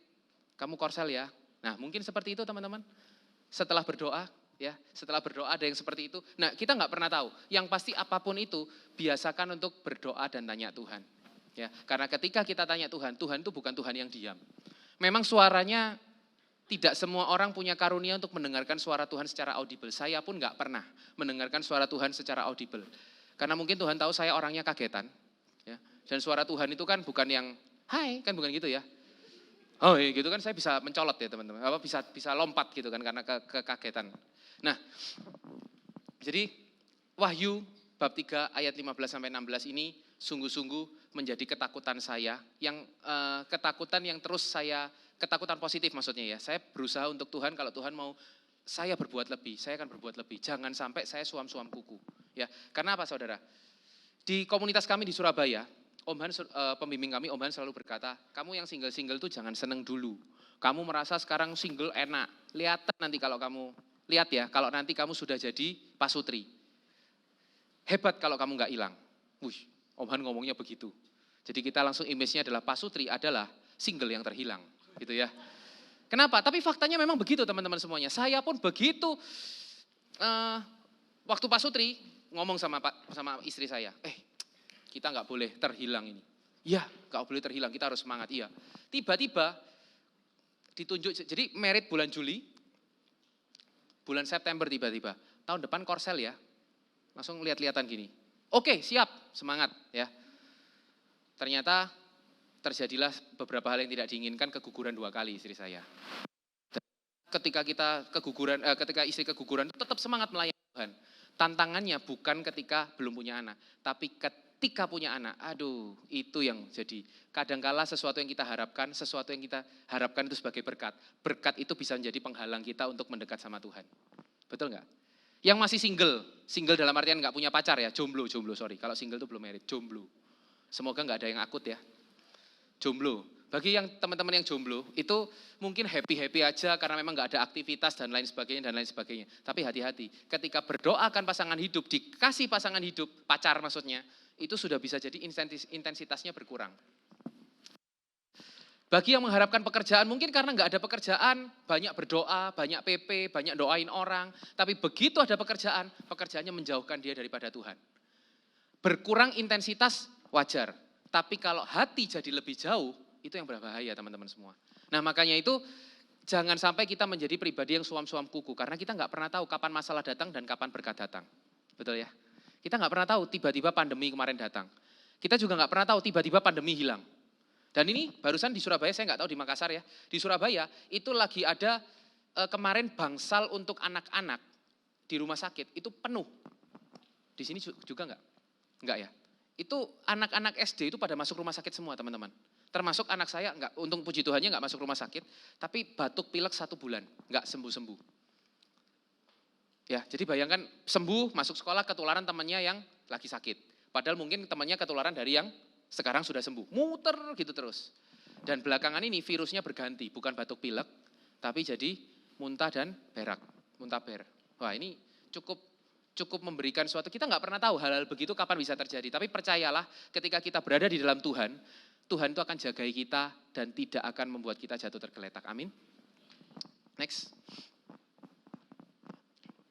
Speaker 6: kamu korsel ya. Nah mungkin seperti itu teman-teman, setelah berdoa, ya, setelah berdoa ada yang seperti itu. Nah kita nggak pernah tahu, yang pasti apapun itu, biasakan untuk berdoa dan tanya Tuhan. Ya, karena ketika kita tanya Tuhan, Tuhan itu bukan Tuhan yang diam. Memang suaranya tidak semua orang punya karunia untuk mendengarkan suara Tuhan secara audible. Saya pun nggak pernah mendengarkan suara Tuhan secara audible. Karena mungkin Tuhan tahu saya orangnya kagetan. Ya, dan suara Tuhan itu kan bukan yang, hai, kan bukan gitu ya. Oh iya gitu kan saya bisa mencolot ya teman-teman. Apa bisa lompat gitu kan karena kekagetan. Nah, jadi Wahyu bab 3 ayat 15-16 ini sungguh-sungguh menjadi ketakutan saya, yang ketakutan yang terus ketakutan positif maksudnya ya. Saya berusaha untuk Tuhan, kalau Tuhan mau saya berbuat lebih, saya akan berbuat lebih. Jangan sampai saya suam-suam kuku. Ya, karena apa saudara? Di komunitas kami di Surabaya, Om Han, pembimbing kami, Om Han selalu berkata, kamu yang single-single tuh jangan seneng dulu. Kamu merasa sekarang single enak. Lihat nanti kalau kamu, lihat ya, kalau nanti kamu sudah jadi pasutri. Hebat kalau kamu nggak hilang. Wih, Om Han ngomongnya begitu. Jadi kita langsung image-nya adalah pasutri adalah single yang terhilang, gitu ya. Kenapa? Tapi faktanya memang begitu teman-teman semuanya. Saya pun begitu. Waktu pasutri ngomong sama istri saya, kita nggak boleh terhilang ini. Iya, nggak boleh terhilang. Kita harus semangat. Iya. Tiba-tiba ditunjuk. Jadi merit bulan Juli, bulan September tiba-tiba. Tahun depan korsel ya. Langsung lihat-lihatan gini. Oke, siap, semangat ya. Ternyata terjadilah beberapa hal yang tidak diinginkan, keguguran 2 kali istri saya. Ketika istri keguguran tetap semangat melayani Tuhan. Tantangannya bukan ketika belum punya anak, tapi ketika punya anak. Aduh, itu yang jadi kadangkala sesuatu yang kita harapkan itu sebagai berkat. Berkat itu bisa menjadi penghalang kita untuk mendekat sama Tuhan. Betul nggak? Yang masih single dalam artian nggak punya pacar ya, jomblo, sorry. Kalau single itu belum married, jomblo. Semoga nggak ada yang akut ya. Jomblo, Bagi yang teman-teman yang jomblo, itu mungkin happy-happy aja karena memang nggak ada aktivitas dan lain sebagainya. Tapi hati-hati, ketika berdoakan pasangan hidup, dikasih pasangan hidup, pacar maksudnya, itu sudah bisa jadi intensitasnya berkurang. Bagi yang mengharapkan pekerjaan, mungkin karena nggak ada pekerjaan, banyak berdoa, banyak PP, banyak doain orang. Tapi begitu ada pekerjaan, pekerjaannya menjauhkan dia daripada Tuhan. Berkurang intensitas wajar, tapi kalau hati jadi lebih jauh, itu yang berbahaya teman-teman semua. Nah makanya itu jangan sampai kita menjadi pribadi yang suam-suam kuku. Karena kita nggak pernah tahu kapan masalah datang dan kapan berkat datang. Betul ya? Kita nggak pernah tahu tiba-tiba pandemi kemarin datang. Kita juga nggak pernah tahu tiba-tiba pandemi hilang. Dan ini barusan di Surabaya, saya nggak tahu di Makassar ya. Di Surabaya itu lagi ada kemarin bangsal untuk anak-anak di rumah sakit. Itu penuh. Di sini juga nggak? Nggak ya? Itu anak-anak SD itu pada masuk rumah sakit semua teman-teman. Termasuk anak saya, enggak, untung puji Tuhannya enggak masuk rumah sakit, tapi batuk pilek 1 bulan, enggak sembuh-sembuh. Ya, jadi bayangkan sembuh, masuk sekolah, ketularan temannya yang lagi sakit. Padahal mungkin temannya ketularan dari yang sekarang sudah sembuh. Muter gitu terus. Dan belakangan ini virusnya berganti, bukan batuk pilek, tapi jadi muntah dan berak, muntah ber. Wah ini cukup memberikan suatu, kita enggak pernah tahu hal-hal begitu kapan bisa terjadi. Tapi percayalah ketika kita berada di dalam Tuhan, Tuhan itu akan jagai kita dan tidak akan membuat kita jatuh tergeletak. Amin. Next.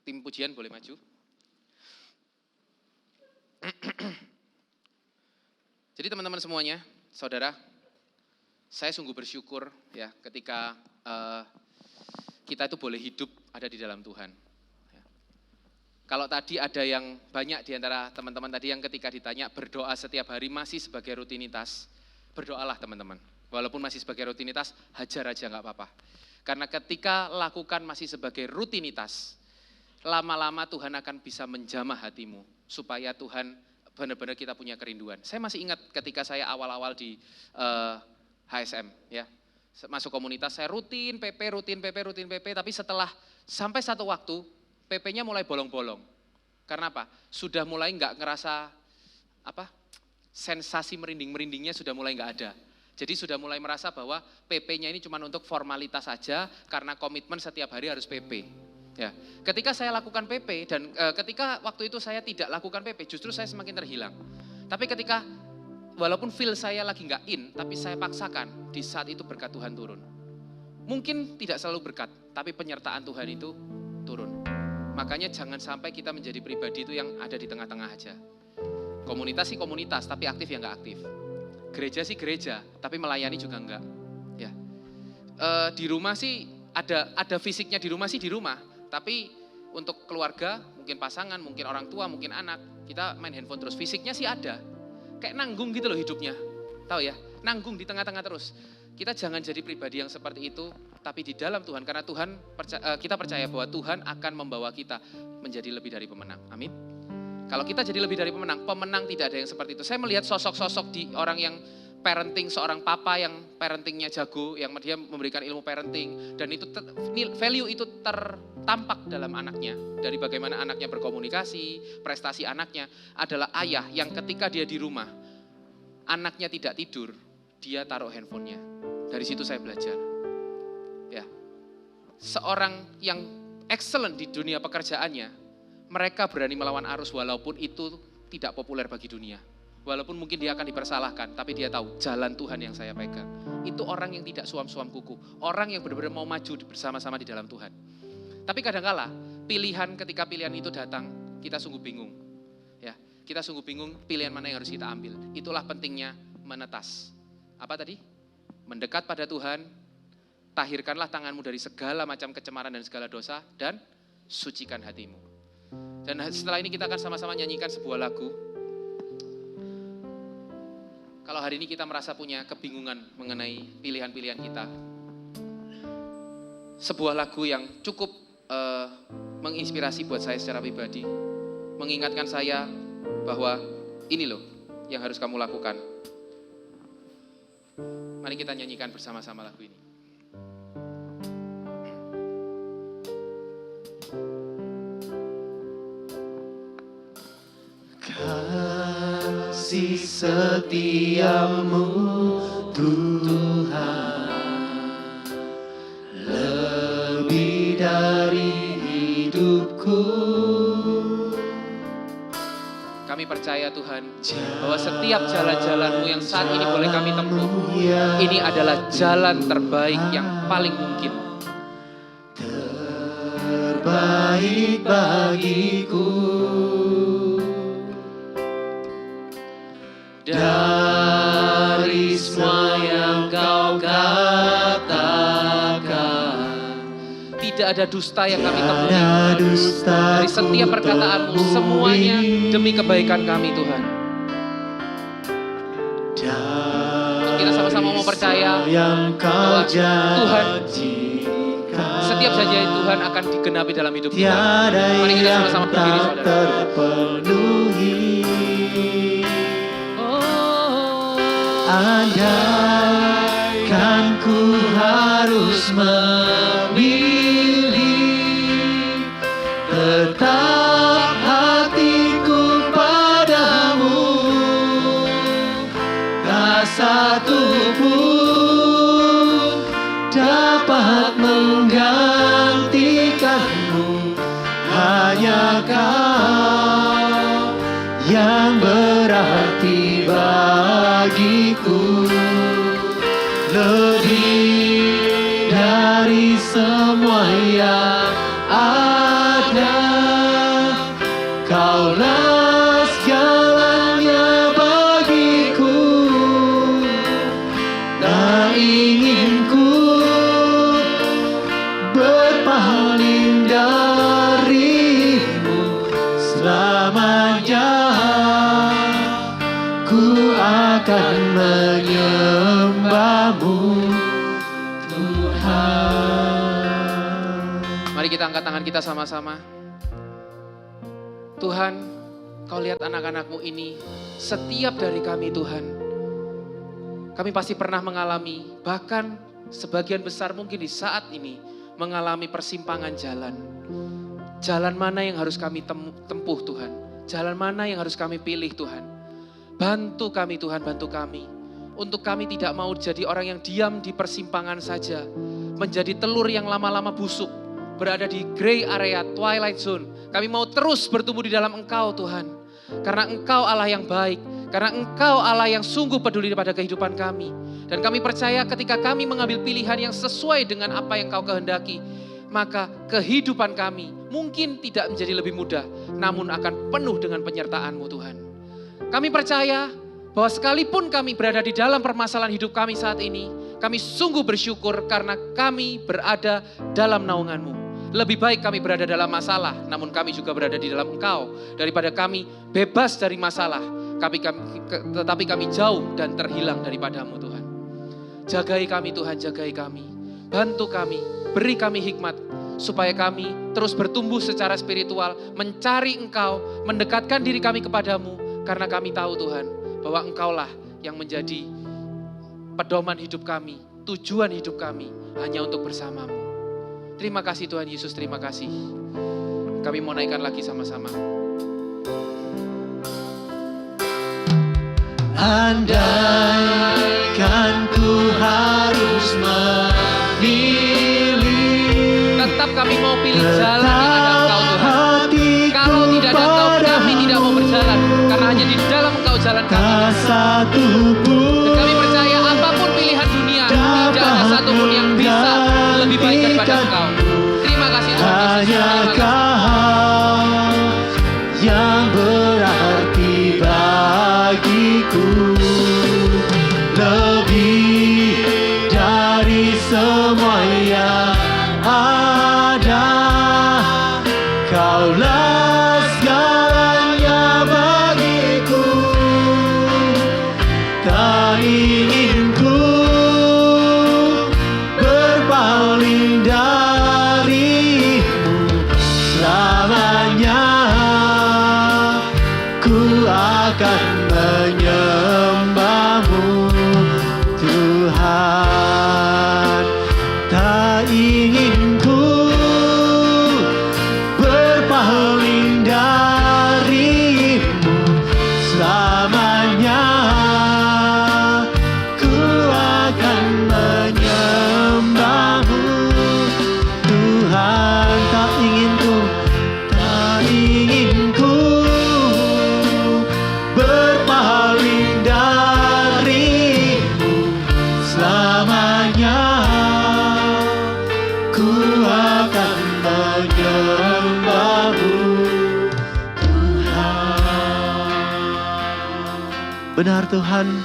Speaker 6: Tim pujian boleh maju. Jadi teman-teman semuanya, saudara, saya sungguh bersyukur ya ketika kita itu boleh hidup ada di dalam Tuhan. Ya. Kalau tadi ada yang banyak di antara teman-teman tadi yang ketika ditanya berdoa setiap hari masih sebagai rutinitas, berdoalah teman-teman. Walaupun masih sebagai rutinitas, hajar aja nggak apa-apa. Karena ketika lakukan masih sebagai rutinitas, lama-lama Tuhan akan bisa menjamah hatimu. Supaya Tuhan benar-benar kita punya kerinduan. Saya masih ingat ketika saya awal-awal di HSM. Ya, masuk komunitas, saya rutin PP, tapi setelah sampai satu waktu, PP-nya mulai bolong-bolong. Karena apa? Sudah mulai nggak ngerasa sensasi merinding-merindingnya sudah mulai nggak ada. Jadi sudah mulai merasa bahwa PP-nya ini cuma untuk formalitas saja karena komitmen setiap hari harus PP. Ya, ketika saya lakukan PP dan ketika waktu itu saya tidak lakukan PP, justru saya semakin terhilang. Tapi ketika walaupun feel saya lagi nggak in, tapi saya paksakan, di saat itu berkat Tuhan turun. Mungkin tidak selalu berkat, tapi penyertaan Tuhan itu turun. Makanya jangan sampai kita menjadi pribadi itu yang ada di tengah-tengah aja. Komunitas sih komunitas, tapi aktif ya nggak aktif. Gereja sih gereja, tapi melayani juga enggak. Ya. Di rumah sih ada fisiknya di rumah sih di rumah, tapi untuk keluarga, mungkin pasangan, mungkin orang tua, mungkin anak, kita main handphone terus. Fisiknya sih ada, kayak nanggung gitu loh hidupnya, tahu ya? Nanggung di tengah-tengah terus. Kita jangan jadi pribadi yang seperti itu, tapi di dalam Tuhan, karena Tuhan kita percaya bahwa Tuhan akan membawa kita menjadi lebih dari pemenang. Amin. Kalau kita jadi lebih dari pemenang tidak ada yang seperti itu. Saya melihat sosok-sosok di orang yang parenting, seorang papa yang parentingnya jago, yang dia memberikan ilmu parenting, dan itu value itu tertampak dalam anaknya. Dari bagaimana anaknya berkomunikasi, prestasi anaknya adalah ayah yang ketika dia di rumah, anaknya tidak tidur, dia taruh handphonenya. Dari situ saya belajar. Ya, seorang yang excellent di dunia pekerjaannya, mereka berani melawan arus walaupun itu tidak populer bagi dunia. Walaupun mungkin dia akan dipersalahkan, tapi dia tahu jalan Tuhan yang saya pegang. Itu orang yang tidak suam-suam kuku. Orang yang benar-benar mau maju bersama-sama di dalam Tuhan. Tapi kadang-kala ketika pilihan itu datang, kita sungguh bingung. Ya, kita sungguh bingung pilihan mana yang harus kita ambil. Itulah pentingnya menetas. Apa tadi? Mendekat pada Tuhan, tahirkanlah tanganmu dari segala macam kecemaran dan segala dosa, dan sucikan hatimu. Dan setelah ini kita akan sama-sama nyanyikan sebuah lagu. Kalau hari ini kita merasa punya kebingungan mengenai pilihan-pilihan kita, sebuah lagu yang cukup menginspirasi buat saya secara pribadi, mengingatkan saya bahwa ini loh yang harus kamu lakukan. Mari kita nyanyikan bersama-sama lagu ini.
Speaker 2: kasih setiamu Tuhan, lebih dari hidupku.
Speaker 6: Kami percaya Tuhan, bahwa setiap jalan-jalan-Mu yang saat ini boleh kami tempuh, ini adalah jalan terbaik yang paling mungkin.
Speaker 2: Terbaik bagiku. Dari semua yang Kau katakan,
Speaker 6: Tidak ada dusta yang kami temui.
Speaker 2: tiada dusta
Speaker 6: Dari setiap perkataan-Mu, semuanya demi kebaikan kami Tuhan. Kita sama-sama mau percaya
Speaker 2: yang
Speaker 6: bahwa
Speaker 2: Kau
Speaker 6: Tuhan,
Speaker 2: janjikan.
Speaker 6: setiap janji Tuhan akan digenapi dalam hidup kita.
Speaker 2: Tiada
Speaker 6: Mari kita
Speaker 2: yang
Speaker 6: sama-sama berdiri,
Speaker 2: tak
Speaker 6: saudara.
Speaker 2: terpenuhi. Andaikan ku harus memilih, tetap hatiku padamu, tak satu pun dapat menggantikanmu. Hanya Kau yang berarti bagiku, lebih dari semua yang ada. Kaulah segalanya bagiku, tak ingin ku berpaling darimu selamanya. Ku akan menyembahmu Tuhan.
Speaker 6: Mari kita angkat tangan kita sama-sama. Tuhan, Kau lihat anak-anak-Mu ini, setiap dari kami Tuhan, kami pasti pernah mengalami, bahkan sebagian besar mungkin di saat ini, mengalami persimpangan jalan. Jalan mana yang harus kami tempuh Tuhan? Jalan mana yang harus kami pilih Tuhan? Bantu kami Tuhan, bantu kami. Untuk kami tidak mau jadi orang yang diam di persimpangan saja. Menjadi telur yang lama-lama busuk. Berada di gray area, twilight zone. Kami mau terus bertumbuh di dalam Engkau Tuhan. Karena Engkau Allah yang baik. Karena Engkau Allah yang sungguh peduli pada kehidupan kami. Dan kami percaya ketika kami mengambil pilihan yang sesuai dengan apa yang Kau kehendaki, maka kehidupan kami mungkin tidak menjadi lebih mudah, namun akan penuh dengan penyertaan-Mu Tuhan. Kami percaya bahwa sekalipun kami berada di dalam permasalahan hidup kami saat ini, kami sungguh bersyukur karena kami berada dalam naungan-Mu. Lebih baik kami berada dalam masalah, namun kami juga berada di dalam Engkau, daripada kami bebas dari masalah, tetapi kami jauh dan terhilang daripada-Mu Tuhan. Jagai kami Tuhan, jagai kami. Bantu kami, beri kami hikmat, supaya kami terus bertumbuh secara spiritual, mencari Engkau, mendekatkan diri kami kepadamu, karena kami tahu Tuhan, bahwa Engkaulah yang menjadi pedoman hidup kami, tujuan hidup kami, hanya untuk bersama-Mu. Terima kasih Tuhan Yesus, terima kasih. Kami mau naikkan lagi sama-sama.
Speaker 2: Andaikan ku harus memilih,
Speaker 6: Tetap kami mau pilih jalan yang ada Engkau Tuhan. Kalau tidak ada Engkau, kami tidak mau berjalan. Karena hanya di dalam Engkau jalan kami.
Speaker 2: tak satu
Speaker 6: Dan
Speaker 2: pun
Speaker 6: kami percaya apapun pilihan dunia, tidak ada satupun yang bisa lebih baik daripada Engkau. Terima kasih Tuhan Yesus.
Speaker 2: hanya
Speaker 6: Terima kasih.
Speaker 2: Kau yang berarti bagiku, lebih dari semua yang ada. Kaulah segalanya bagiku, tak ingin ku berpaling darimu selamanya. Ku akan menyembahmu Tuhan, tak ingin ku berpaling darimu selamanya. Benar Tuhan,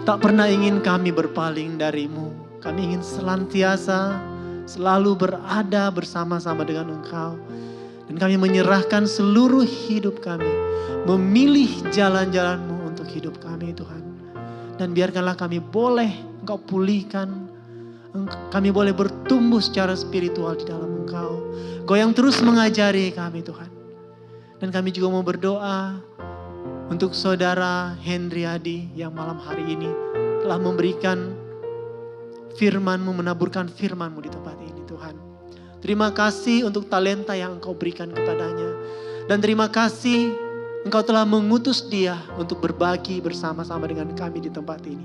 Speaker 2: tak pernah ingin kami berpaling darimu. Kami ingin senantiasa selalu berada bersama-sama dengan Engkau. Dan kami menyerahkan seluruh hidup kami, memilih jalan-jalan-Mu untuk hidup kami Tuhan. Dan biarkanlah kami boleh Engkau pulihkan, kami boleh bertumbuh secara spiritual di dalam Engkau. Engkau yang terus mengajari kami Tuhan. Dan kami juga mau berdoa untuk saudara Hendriadi yang malam hari ini telah memberikan firman-Mu, menaburkan firman-Mu di tempat ini Tuhan. Terima kasih untuk talenta yang Engkau berikan kepadanya. Dan terima kasih Engkau telah mengutus dia untuk berbagi bersama-sama dengan kami di tempat ini.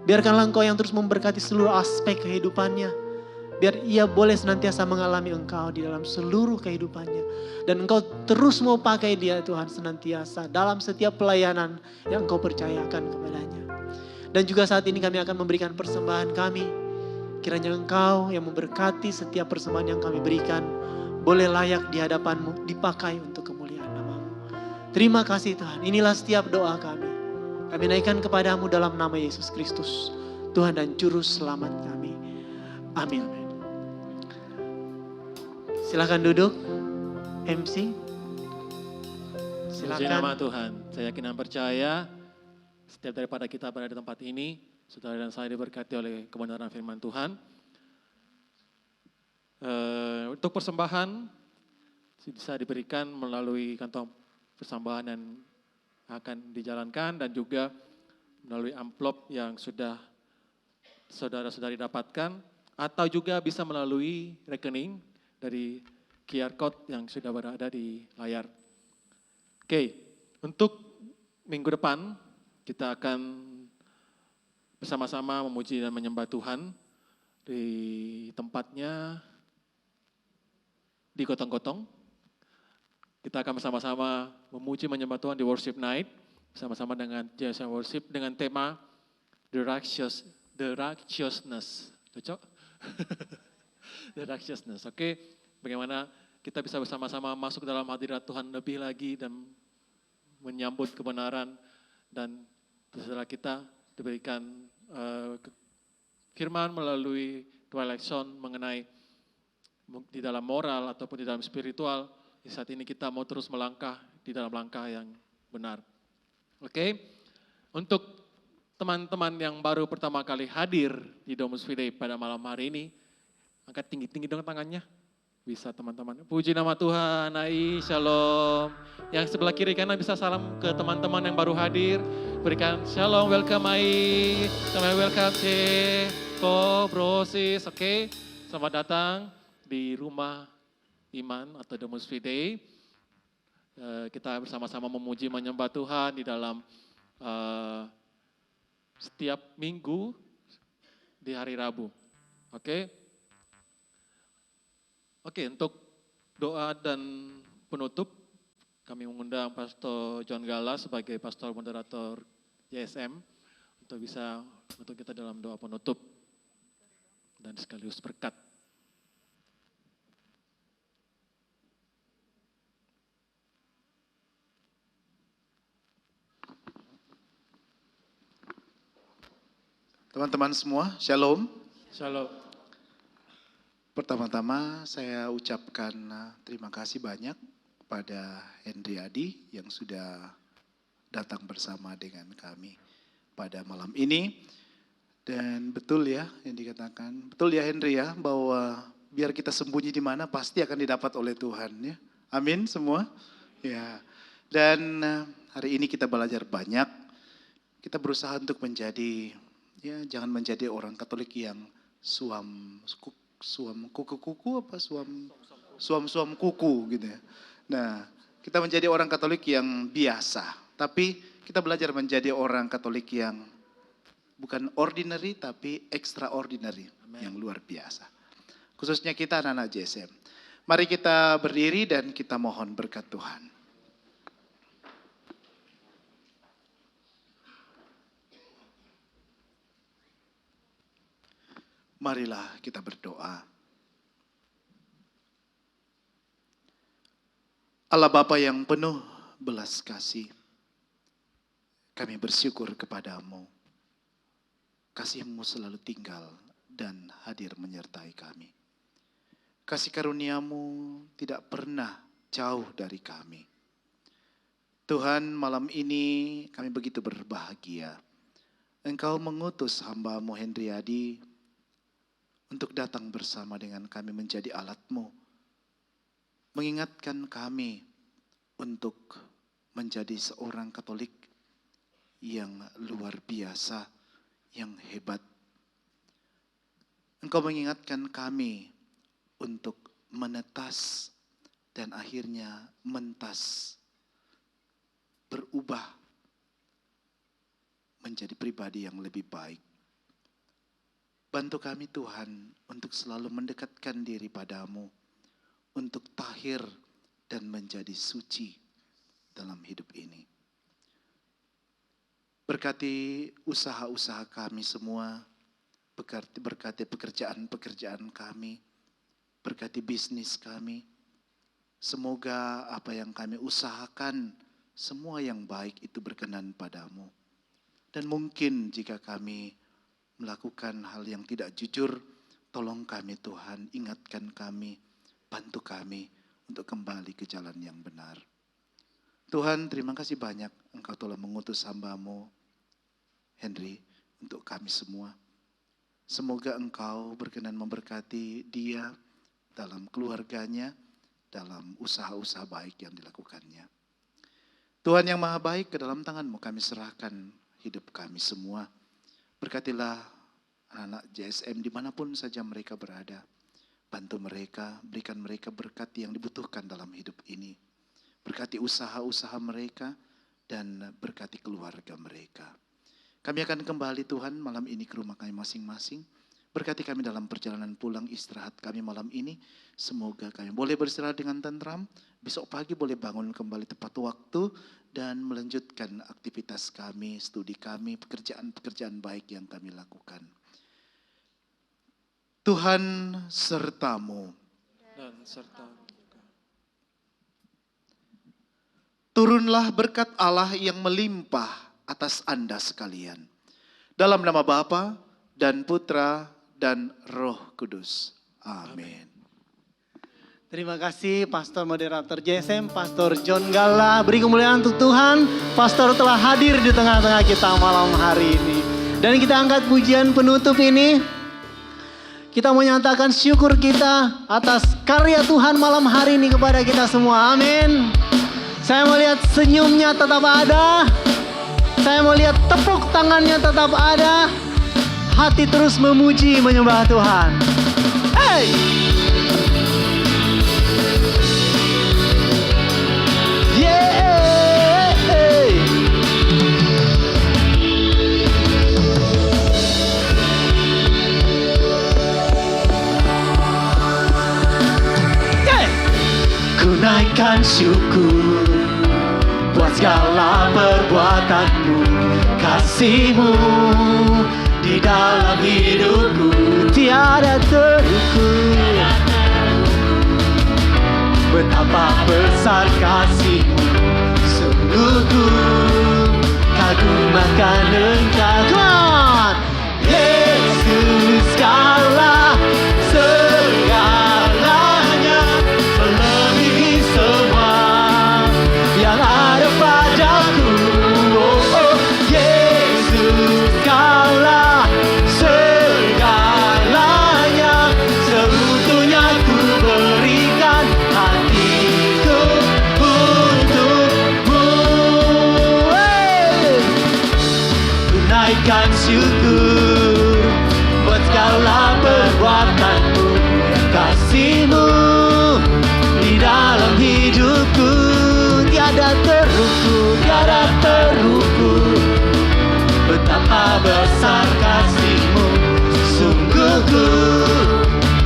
Speaker 2: Biarkanlah Engkau yang terus memberkati seluruh aspek kehidupannya. Biar ia boleh senantiasa mengalami Engkau di dalam seluruh kehidupannya. Dan Engkau terus mau pakai dia Tuhan senantiasa dalam setiap pelayanan yang Engkau percayakan kepadanya. Dan juga saat ini kami akan memberikan persembahan kami. Kiranya Engkau yang memberkati setiap persembahan yang kami berikan boleh layak di hadapan-Mu, dipakai untuk kemuliaan nama-Mu. Terima kasih Tuhan, inilah setiap doa kami. Kami naikkan kepadamu dalam nama Yesus Kristus, Tuhan dan Juru Selamat kami. Amin. Silakan duduk, MC.
Speaker 1: Puji
Speaker 2: Silakan.
Speaker 1: nama Tuhan. Saya yakin dan percaya setiap daripada kita berada di tempat ini, saudara dan saya diberkati oleh kebenaran firman Tuhan. Untuk persembahan bisa diberikan melalui kantong persembahan yang akan dijalankan dan juga melalui amplop yang sudah saudara-saudari dapatkan, atau juga bisa melalui rekening dari QR Code yang sudah berada di layar. Oke, untuk minggu depan kita akan bersama-sama memuji dan menyembah Tuhan di tempatnya di Gotong-Gotong. Kita akan bersama-sama memuji menyembah Tuhan di Worship Night bersama-sama dengan Jason Worship dengan tema The Righteousness. Cocok? The Righteousness. Oke, bagaimana kita bisa bersama-sama masuk dalam hadirat Tuhan lebih lagi dan menyambut kebenaran, dan setelah kita diberikan firman melalui Twilight Zone mengenai di dalam moral ataupun di dalam spiritual. Saat ini kita mau terus melangkah di dalam langkah yang benar. Oke, untuk teman-teman yang baru pertama kali hadir di Domus Fidei pada malam hari ini, angkat tinggi-tinggi dong tangannya. Bisa teman-teman. Puji nama Tuhan. Hai, shalom. Yang sebelah kiri kanan bisa salam ke teman-teman yang baru hadir. Berikan shalom, welcome Ai. Welcome C. Ko, Bro, Sis. Oke, selamat datang di rumah Iman atau Domus Fidei. Kita bersama-sama memuji menyembah Tuhan di dalam setiap minggu di hari Rabu. Oke, untuk doa dan penutup, kami mengundang Pastor John Gala sebagai pastor moderator JSM untuk kita dalam doa penutup dan sekaligus berkat.
Speaker 7: Teman-teman semua, shalom.
Speaker 1: Shalom.
Speaker 7: Pertama-tama saya ucapkan terima kasih banyak kepada Hendriadi yang sudah datang bersama dengan kami pada malam ini. Dan betul ya yang dikatakan, betul ya Henry ya, bahwa biar kita sembunyi di mana pasti akan didapat oleh Tuhan ya. Amin semua. Ya. Dan hari ini kita belajar banyak. Kita berusaha untuk menjadi, ya jangan menjadi orang Katolik yang suam kuku gitu ya. Nah, kita menjadi orang Katolik yang biasa, tapi kita belajar menjadi orang Katolik yang bukan ordinary tapi extraordinary. Amen. Yang luar biasa. Khususnya kita anak-anak JSM. Mari kita berdiri dan kita mohon berkat Tuhan. Marilah kita berdoa. Allah Bapa yang penuh belas kasih, kami bersyukur kepadamu. Kasih-Mu selalu tinggal dan hadir menyertai kami. Kasih karunia-Mu tidak pernah jauh dari kami. Tuhan, malam ini kami begitu berbahagia. Engkau mengutus hamba-Mu Hendriadi untuk datang bersama dengan kami menjadi alat-Mu. Mengingatkan kami untuk menjadi seorang Katolik yang luar biasa, yang hebat. Engkau mengingatkan kami untuk menetas dan akhirnya mentas, berubah menjadi pribadi yang lebih baik. Bantu kami Tuhan untuk selalu mendekatkan diri padamu, untuk tahir dan menjadi suci dalam hidup ini. Berkati usaha-usaha kami semua, berkati pekerjaan-pekerjaan kami, berkati bisnis kami. Semoga apa yang kami usahakan, semua yang baik itu berkenan padamu. Dan mungkin jika kami melakukan hal yang tidak jujur, tolong kami Tuhan, ingatkan kami, bantu kami untuk kembali ke jalan yang benar. Tuhan, terima kasih banyak Engkau telah mengutus hamba-Mu Henry untuk kami semua. Semoga Engkau berkenan memberkati dia dalam keluarganya, dalam usaha-usaha baik yang dilakukannya. Tuhan yang maha baik, ke dalam tangan-Mu kami serahkan hidup kami semua. Berkatilah anak-anak JSM dimanapun saja mereka berada. Bantu mereka, berikan mereka berkat yang dibutuhkan dalam hidup ini. Berkati usaha-usaha mereka dan berkati keluarga mereka. Kami akan kembali Tuhan malam ini ke rumah kami masing-masing. Berkati kami dalam perjalanan pulang istirahat kami malam ini. Semoga kami boleh beristirahat dengan tentram. Besok pagi boleh bangun kembali tepat waktu dan melanjutkan aktivitas kami, studi kami, pekerjaan-pekerjaan baik yang kami lakukan. Tuhan sertamu.
Speaker 1: Dan serta
Speaker 7: Turunlah berkat Allah yang melimpah atas Anda sekalian. Dalam nama Bapa dan Putra dan Roh Kudus. Amin.
Speaker 2: Terima kasih Pastor Moderator JSM, Pastor John Galla. Beri kemuliaan untuk Tuhan. Pastor telah hadir di tengah-tengah kita malam hari ini. Dan kita angkat pujian penutup ini. Kita menyatakan syukur kita atas karya Tuhan malam hari ini kepada kita semua. Amin. Saya melihat senyumnya tetap ada. Saya melihat tepuk tangannya tetap ada. Hati terus memuji menyembah Tuhan. Hey! Ku naikkan syukur buat segala perbuatanmu, kasih-Mu di dalam hidupku tiada terukur. Betapa besar kasih-Mu, sungguh ku kagum akan Engkau. Come on! Yesus Kaulah segalanya, melebihi semua yang ada padaku. Oh, oh, Yesus Kaulah segalanya, seutuhnya ku berikan hatiku untukmu. Ku naikkan syukur buat segala perbuatanmu, kasih-Mu di dalam hidupku tiada terukur, tiada terukur. Betapa besar kasih-Mu, sungguh ku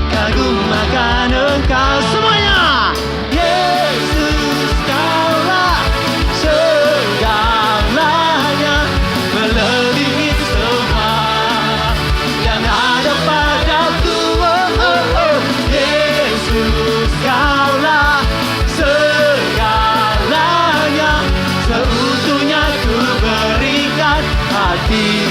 Speaker 2: kagum akan Engkau. Semuanya, Yesus Kaulah segalanya, melebihi semua yang ada padaku. hati.